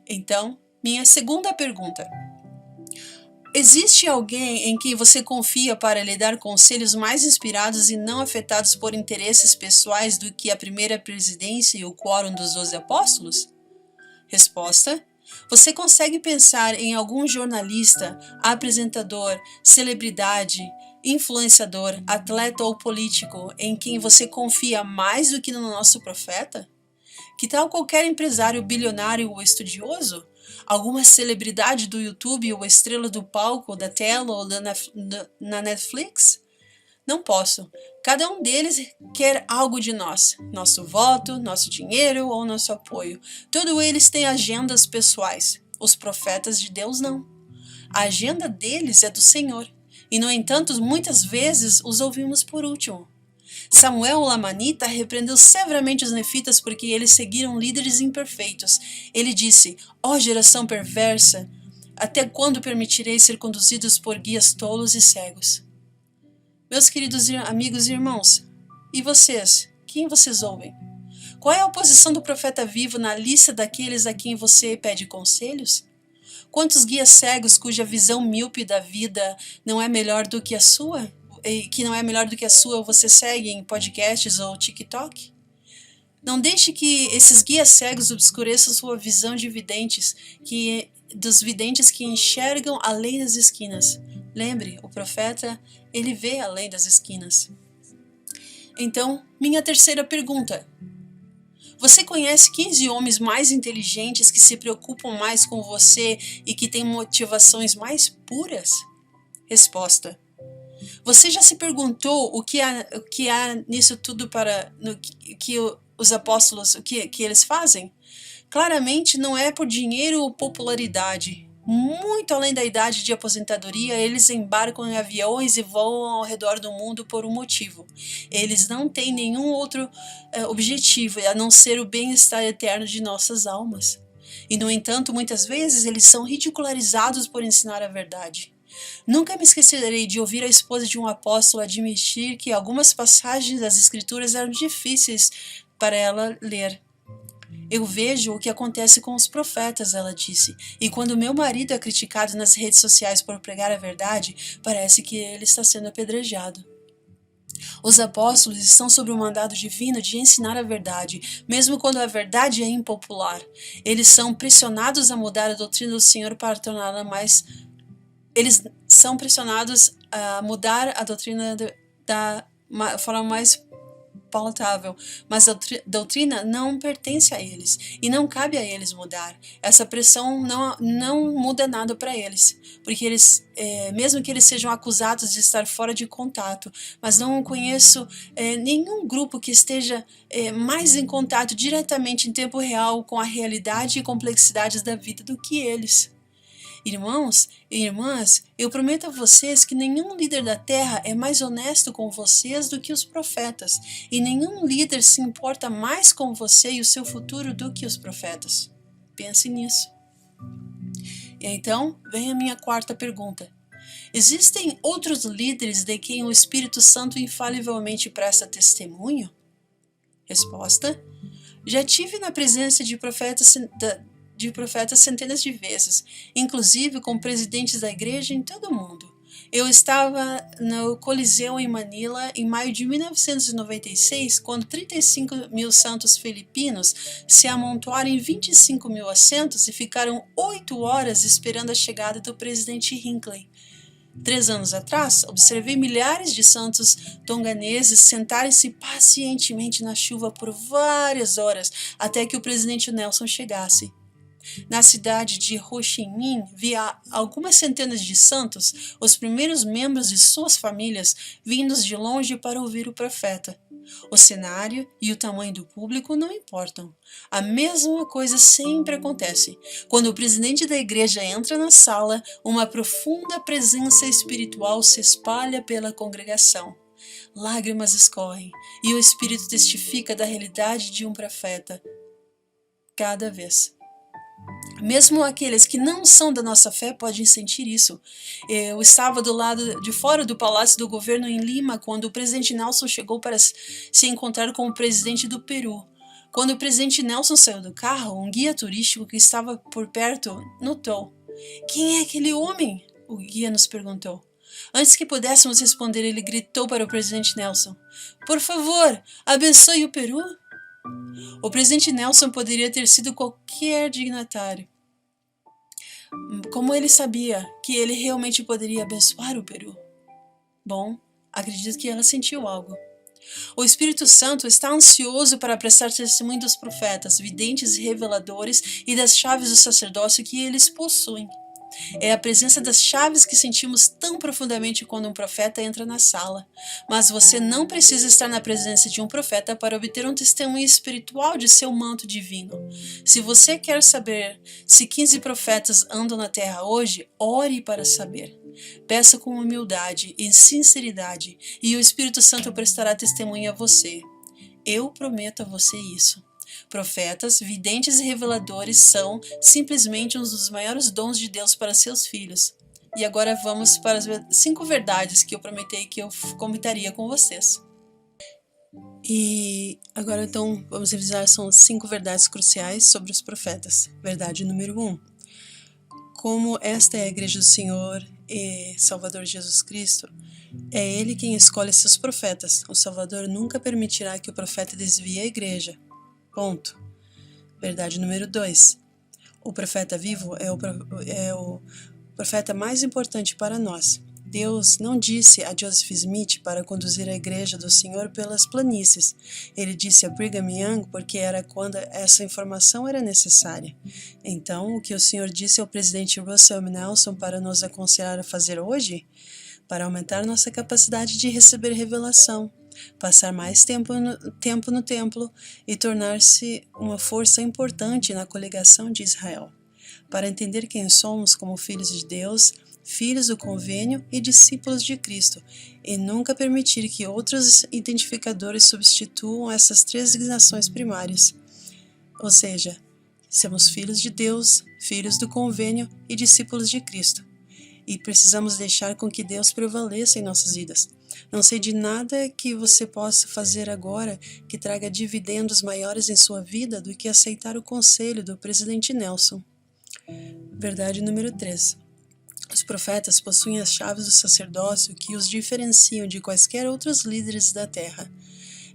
Então, minha segunda pergunta. Existe alguém em quem você confia para lhe dar conselhos mais inspirados e não afetados por interesses pessoais do que a primeira presidência e o quórum dos 12 apóstolos? Resposta: você consegue pensar em algum jornalista, apresentador, celebridade, influenciador, atleta ou político em quem você confia mais do que no nosso profeta? Que tal qualquer empresário bilionário ou estudioso? Alguma celebridade do YouTube ou estrela do palco, da tela ou na Netflix? Não posso. Cada um deles quer algo de nós, nosso voto, nosso dinheiro ou nosso apoio. Todos eles têm agendas pessoais. Os profetas de Deus não. A agenda deles é do Senhor. E, no entanto, muitas vezes os ouvimos por último. Samuel Lamanita repreendeu severamente os nefitas porque eles seguiram líderes imperfeitos. Ele disse: ó geração perversa, até quando permitireis ser conduzidos por guias tolos e cegos? Meus queridos amigos e irmãos, e vocês? Quem vocês ouvem? Qual é a posição do profeta vivo na lista daqueles a quem você pede conselhos? Quantos guias cegos cuja visão míope da vida não é melhor do que a sua? E que não é melhor do que a sua você segue em podcasts ou TikTok? Não deixe que esses guias cegos obscureçam sua visão de videntes, dos videntes que enxergam além das esquinas. Lembre, o profeta, ele vê além das esquinas. Então, minha terceira pergunta. Você conhece 15 homens mais inteligentes que se preocupam mais com você e que têm motivações mais puras? Resposta. Você já se perguntou o que há nisso tudo os apóstolos, o que eles fazem? Claramente não é por dinheiro ou popularidade. Muito além da idade de aposentadoria, eles embarcam em aviões e voam ao redor do mundo por um motivo. Eles não têm nenhum outro objetivo a não ser o bem-estar eterno de nossas almas. E, no entanto, muitas vezes eles são ridicularizados por ensinar a verdade. Nunca me esquecerei de ouvir a esposa de um apóstolo admitir que algumas passagens das Escrituras eram difíceis para ela ler. Eu vejo o que acontece com os profetas, ela disse, e quando meu marido é criticado nas redes sociais por pregar a verdade, parece que ele está sendo apedrejado. Os apóstolos estão sob o mandado divino de ensinar a verdade, mesmo quando a verdade é impopular. Eles são pressionados a mudar a doutrina do Senhor para torná-la mais... Eles são pressionados a mudar a doutrina da forma mais palatável, mas a doutrina não pertence a eles e não cabe a eles mudar. Essa pressão não muda nada para eles, porque eles, mesmo que eles sejam acusados de estar fora de contato, mas não conheço nenhum grupo que esteja mais em contato diretamente em tempo real com a realidade e complexidades da vida do que eles. Irmãos e irmãs, eu prometo a vocês que nenhum líder da terra é mais honesto com vocês do que os profetas, e nenhum líder se importa mais com você e o seu futuro do que os profetas. Pense nisso. E então, vem a minha quarta pergunta. Existem outros líderes de quem o Espírito Santo infalivelmente presta testemunho? Resposta: já tive na presença de profetas centenas de vezes, inclusive com presidentes da igreja em todo o mundo. Eu estava no Coliseu em Manila em maio de 1996, quando 35 mil santos filipinos se amontoaram em 25 mil assentos e ficaram 8 horas esperando a chegada do presidente Hinckley. 3 anos atrás, observei milhares de santos tonganeses sentarem-se pacientemente na chuva por várias horas até que o presidente Nelson chegasse. Na cidade de Ho Chi Minh, via algumas centenas de santos, os primeiros membros de suas famílias, vindos de longe para ouvir o profeta. O cenário e o tamanho do público não importam. A mesma coisa sempre acontece. Quando o presidente da igreja entra na sala, uma profunda presença espiritual se espalha pela congregação. Lágrimas escorrem, e o Espírito testifica da realidade de um profeta cada vez. Mesmo aqueles que não são da nossa fé podem sentir isso. Eu estava do lado de fora do Palácio do Governo em Lima quando o presidente Nelson chegou para se encontrar com o presidente do Peru. Quando o presidente Nelson saiu do carro, um guia turístico que estava por perto notou. "Quem é aquele homem?" o guia nos perguntou. Antes que pudéssemos responder, ele gritou para o presidente Nelson: "Por favor, abençoe o Peru." O presidente Nelson poderia ter sido qualquer dignatário. Como ele sabia que ele realmente poderia abençoar o Peru? Bom, acredito que ela sentiu algo. O Espírito Santo está ansioso para prestar testemunho dos profetas, videntes e reveladores e das chaves do sacerdócio que eles possuem. É a presença das chaves que sentimos tão profundamente quando um profeta entra na sala. Mas você não precisa estar na presença de um profeta para obter um testemunho espiritual de seu manto divino. Se você quer saber se 15 profetas andam na terra hoje, ore para saber. Peça com humildade e sinceridade, e o Espírito Santo prestará testemunho a você. Eu prometo a você isso. Profetas, videntes e reveladores são simplesmente um dos maiores dons de Deus para seus filhos. E agora vamos para as 5 verdades que eu prometi que eu comentaria com vocês. E agora então vamos revisar, são 5 verdades cruciais sobre os profetas. Verdade número 1. Como esta é a igreja do Senhor e Salvador Jesus Cristo, é Ele quem escolhe seus profetas. O Salvador nunca permitirá que o profeta desvie a igreja. Ponto. Verdade número 2. O profeta vivo é o profeta mais importante para nós. Deus não disse a Joseph Smith para conduzir a igreja do Senhor pelas planícies. Ele disse a Brigham Young porque era quando essa informação era necessária. Então, o que o Senhor disse ao presidente Russell M. Nelson para nos aconselhar a fazer hoje? Para aumentar nossa capacidade de receber revelação, passar mais tempo no templo e tornar-se uma força importante na coligação de Israel, para entender quem somos como filhos de Deus, filhos do convênio e discípulos de Cristo, e nunca permitir que outros identificadores substituam essas 3 designações primárias. Ou seja, somos filhos de Deus, filhos do convênio e discípulos de Cristo. E precisamos deixar com que Deus prevaleça em nossas vidas. Não sei de nada que você possa fazer agora que traga dividendos maiores em sua vida do que aceitar o conselho do presidente Nelson. Verdade número 3. Os profetas possuem as chaves do sacerdócio que os diferenciam de quaisquer outros líderes da terra.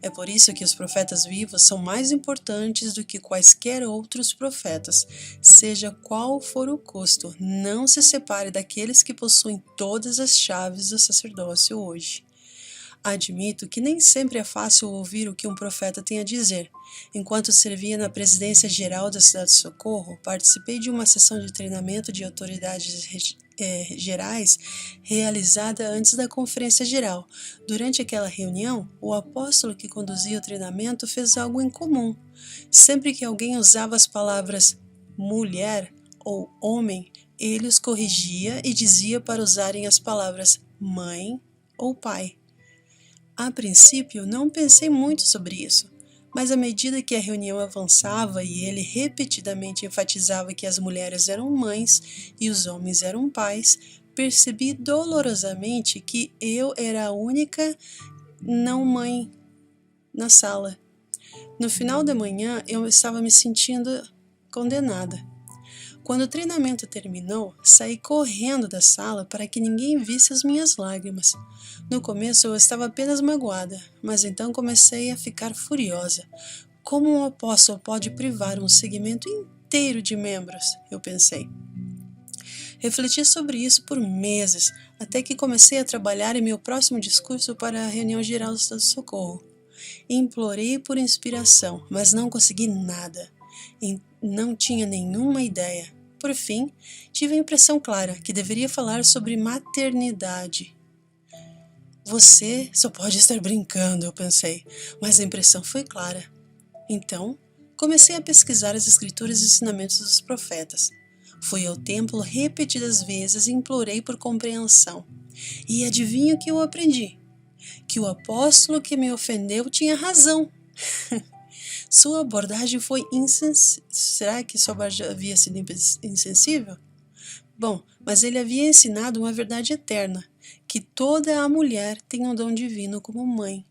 É por isso que os profetas vivos são mais importantes do que quaisquer outros profetas, seja qual for o custo. Não se separe daqueles que possuem todas as chaves do sacerdócio hoje. Admito que nem sempre é fácil ouvir o que um profeta tem a dizer. Enquanto servia na presidência geral da cidade de Socorro, participei de uma sessão de treinamento de autoridades gerais realizada antes da conferência geral. Durante aquela reunião, o apóstolo que conduzia o treinamento fez algo incomum. Sempre que alguém usava as palavras mulher ou homem, ele os corrigia e dizia para usarem as palavras mãe ou pai. A princípio, não pensei muito sobre isso, mas à medida que a reunião avançava e ele repetidamente enfatizava que as mulheres eram mães e os homens eram pais, percebi dolorosamente que eu era a única não mãe na sala. No final da manhã, eu estava me sentindo condenada. Quando o treinamento terminou, saí correndo da sala para que ninguém visse as minhas lágrimas. No começo eu estava apenas magoada, mas então comecei a ficar furiosa. Como um apóstolo pode privar um segmento inteiro de membros? Eu pensei. Refleti sobre isso por meses, até que comecei a trabalhar em meu próximo discurso para a reunião geral do Estado de Socorro. Implorei por inspiração, mas não consegui nada. e não tinha nenhuma ideia. Por fim, tive a impressão clara que deveria falar sobre maternidade. Você só pode estar brincando, eu pensei, mas a impressão foi clara. Então, comecei a pesquisar as escrituras e ensinamentos dos profetas. Fui ao templo repetidas vezes e implorei por compreensão. E adivinha o que eu aprendi? Que o apóstolo que me ofendeu tinha razão. Sua abordagem foi insensível. Será que sua abordagem havia sido insensível? Bom, mas ele havia ensinado uma verdade eterna, que toda a mulher tem um dom divino como mãe.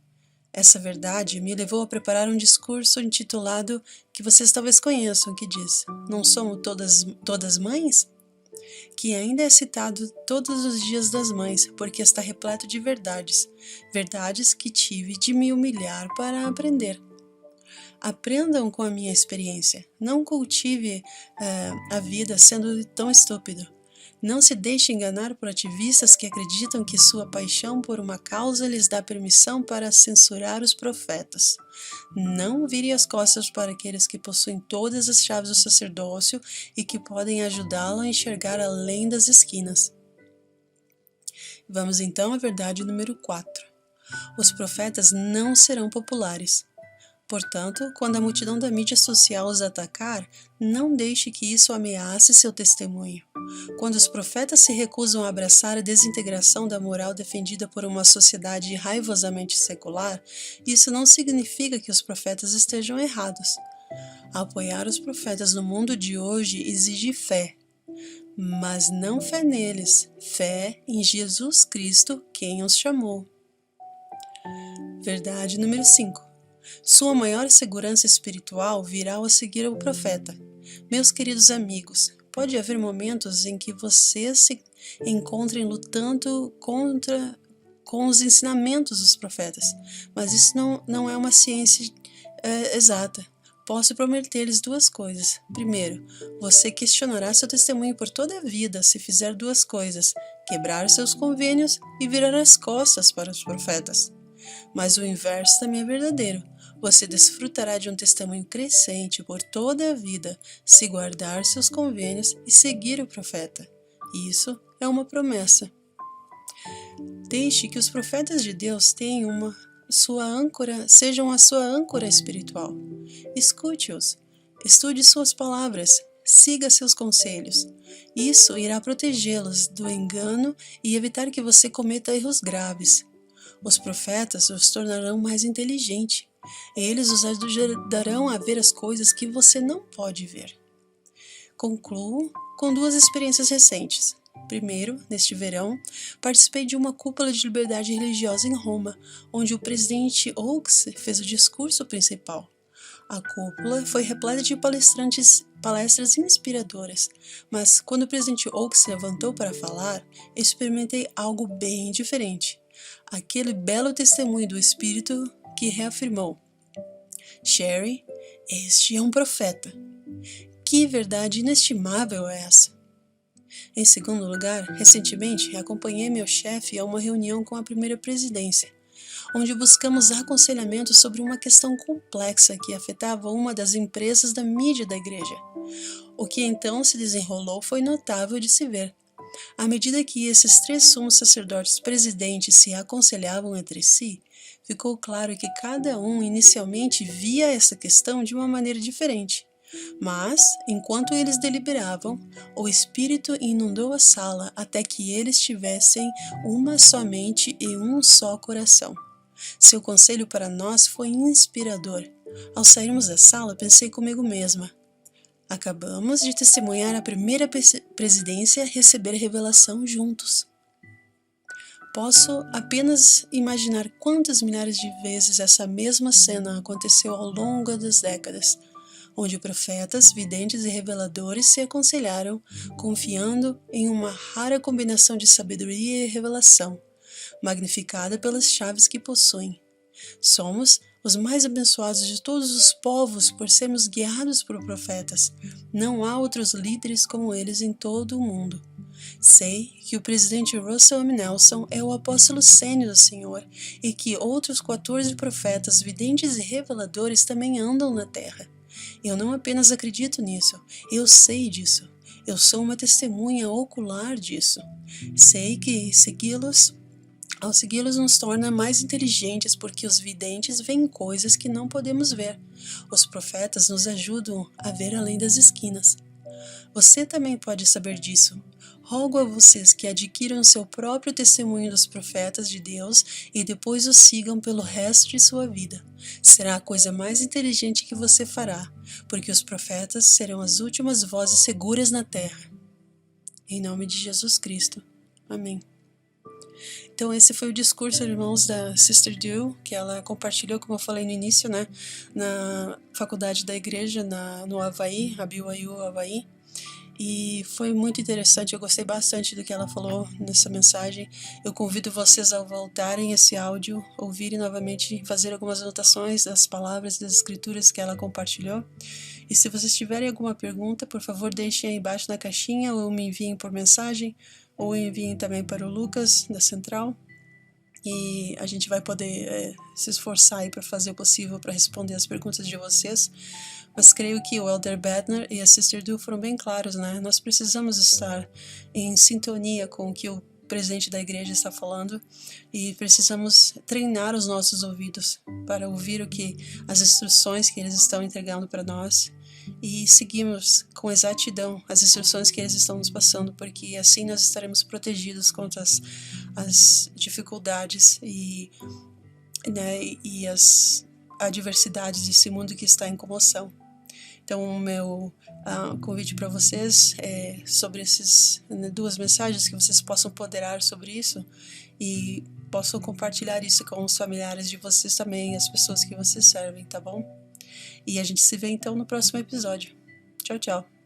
Essa verdade me levou a preparar um discurso intitulado, que vocês talvez conheçam, que diz: Não somos todas mães? Que ainda é citado todos os dias das mães, porque está repleto de verdades, verdades que tive de me humilhar para aprender. Aprendam com a minha experiência, não cultive a vida sendo tão estúpido. Não se deixe enganar por ativistas que acreditam que sua paixão por uma causa lhes dá permissão para censurar os profetas. Não vire as costas para aqueles que possuem todas as chaves do sacerdócio e que podem ajudá-lo a enxergar além das esquinas. Vamos então à verdade número 4. Os profetas não serão populares. Portanto, quando a multidão da mídia social os atacar, não deixe que isso ameace seu testemunho. Quando os profetas se recusam a abraçar a desintegração da moral defendida por uma sociedade raivosamente secular, isso não significa que os profetas estejam errados. Apoiar os profetas no mundo de hoje exige fé, mas não fé neles, fé em Jesus Cristo, quem os chamou. Verdade número 5. Sua maior segurança espiritual virá ao seguir o profeta. Meus queridos amigos, pode haver momentos em que vocês se encontrem lutando com os ensinamentos dos profetas, mas isso não é uma ciência exata. Posso prometer-lhes duas coisas. Primeiro, você questionará seu testemunho por toda a vida se fizer duas coisas: quebrar seus convênios e virar as costas para os profetas. Mas o inverso também é verdadeiro. Você desfrutará de um testemunho crescente por toda a vida se guardar seus convênios e seguir o profeta. Isso é uma promessa. Deixe que os profetas de Deus sejam a sua âncora espiritual. Escute-os, estude suas palavras, siga seus conselhos. Isso irá protegê-los do engano e evitar que você cometa erros graves. Os profetas os tornarão mais inteligentes. Eles os ajudarão a ver as coisas que você não pode ver. Concluo com duas experiências recentes. Primeiro, neste verão, participei de uma cúpula de liberdade religiosa em Roma, onde o presidente Oaks fez o discurso principal. A cúpula foi repleta de palestras inspiradoras, mas quando o presidente Oaks se levantou para falar, experimentei algo bem diferente. Aquele belo testemunho do Espírito que reafirmou: Sherry, este é um profeta. Que verdade inestimável é essa! Em segundo lugar, recentemente acompanhei meu chefe a uma reunião com a primeira presidência, onde buscamos aconselhamento sobre uma questão complexa que afetava uma das empresas da mídia da igreja. O que então se desenrolou foi notável de se ver. À medida que esses três sumos sacerdotes presidentes se aconselhavam entre si, ficou claro que cada um inicialmente via essa questão de uma maneira diferente. Mas, enquanto eles deliberavam, o Espírito inundou a sala até que eles tivessem uma só mente e um só coração. Seu conselho para nós foi inspirador. Ao sairmos da sala, pensei comigo mesma: acabamos de testemunhar a primeira presidência receber revelação juntos. Posso apenas imaginar quantas milhares de vezes essa mesma cena aconteceu ao longo das décadas, onde profetas, videntes e reveladores se aconselharam, confiando em uma rara combinação de sabedoria e revelação, magnificada pelas chaves que possuem. Somos os mais abençoados de todos os povos por sermos guiados por profetas. Não há outros líderes como eles em todo o mundo. Sei que o presidente Russell M. Nelson é o apóstolo sênior do Senhor e que outros 14 profetas, videntes e reveladores também andam na terra. Eu não apenas acredito nisso, eu sei disso. Eu sou uma testemunha ocular disso. Sei que ao segui-los nos torna mais inteligentes porque os videntes veem coisas que não podemos ver. Os profetas nos ajudam a ver além das esquinas. Você também pode saber disso. Rogo a vocês que adquiram seu próprio testemunho dos profetas de Deus e depois o sigam pelo resto de sua vida. Será a coisa mais inteligente que você fará, porque os profetas serão as últimas vozes seguras na terra. Em nome de Jesus Cristo. Amém. Então esse foi o discurso, irmãos, da Sister Dew, que ela compartilhou, como eu falei no início, né, na faculdade da igreja no Havaí, a BYU Havaí. E foi muito interessante, eu gostei bastante do que ela falou nessa mensagem. Eu convido vocês a voltarem esse áudio, ouvirem novamente, fazer algumas anotações das palavras e das escrituras que ela compartilhou. E se vocês tiverem alguma pergunta, por favor, deixem aí embaixo na caixinha ou me enviem por mensagem, ou enviem também para o Lucas, da Central. E a gente vai poder se esforçar aí para fazer o possível para responder as perguntas de vocês. Mas creio que o Elder Bednar e a Sister Dew foram bem claros, né? Nós precisamos estar em sintonia com o que o presidente da igreja está falando e precisamos treinar os nossos ouvidos para ouvir as instruções que eles estão entregando para nós e seguirmos com exatidão as instruções que eles estão nos passando, porque assim nós estaremos protegidos contra as dificuldades e as adversidades desse mundo que está em comoção. Então, o meu convite para vocês é sobre essas duas mensagens, que vocês possam ponderar sobre isso e possam compartilhar isso com os familiares de vocês também, as pessoas que vocês servem, tá bom? E a gente se vê então no próximo episódio. Tchau, tchau!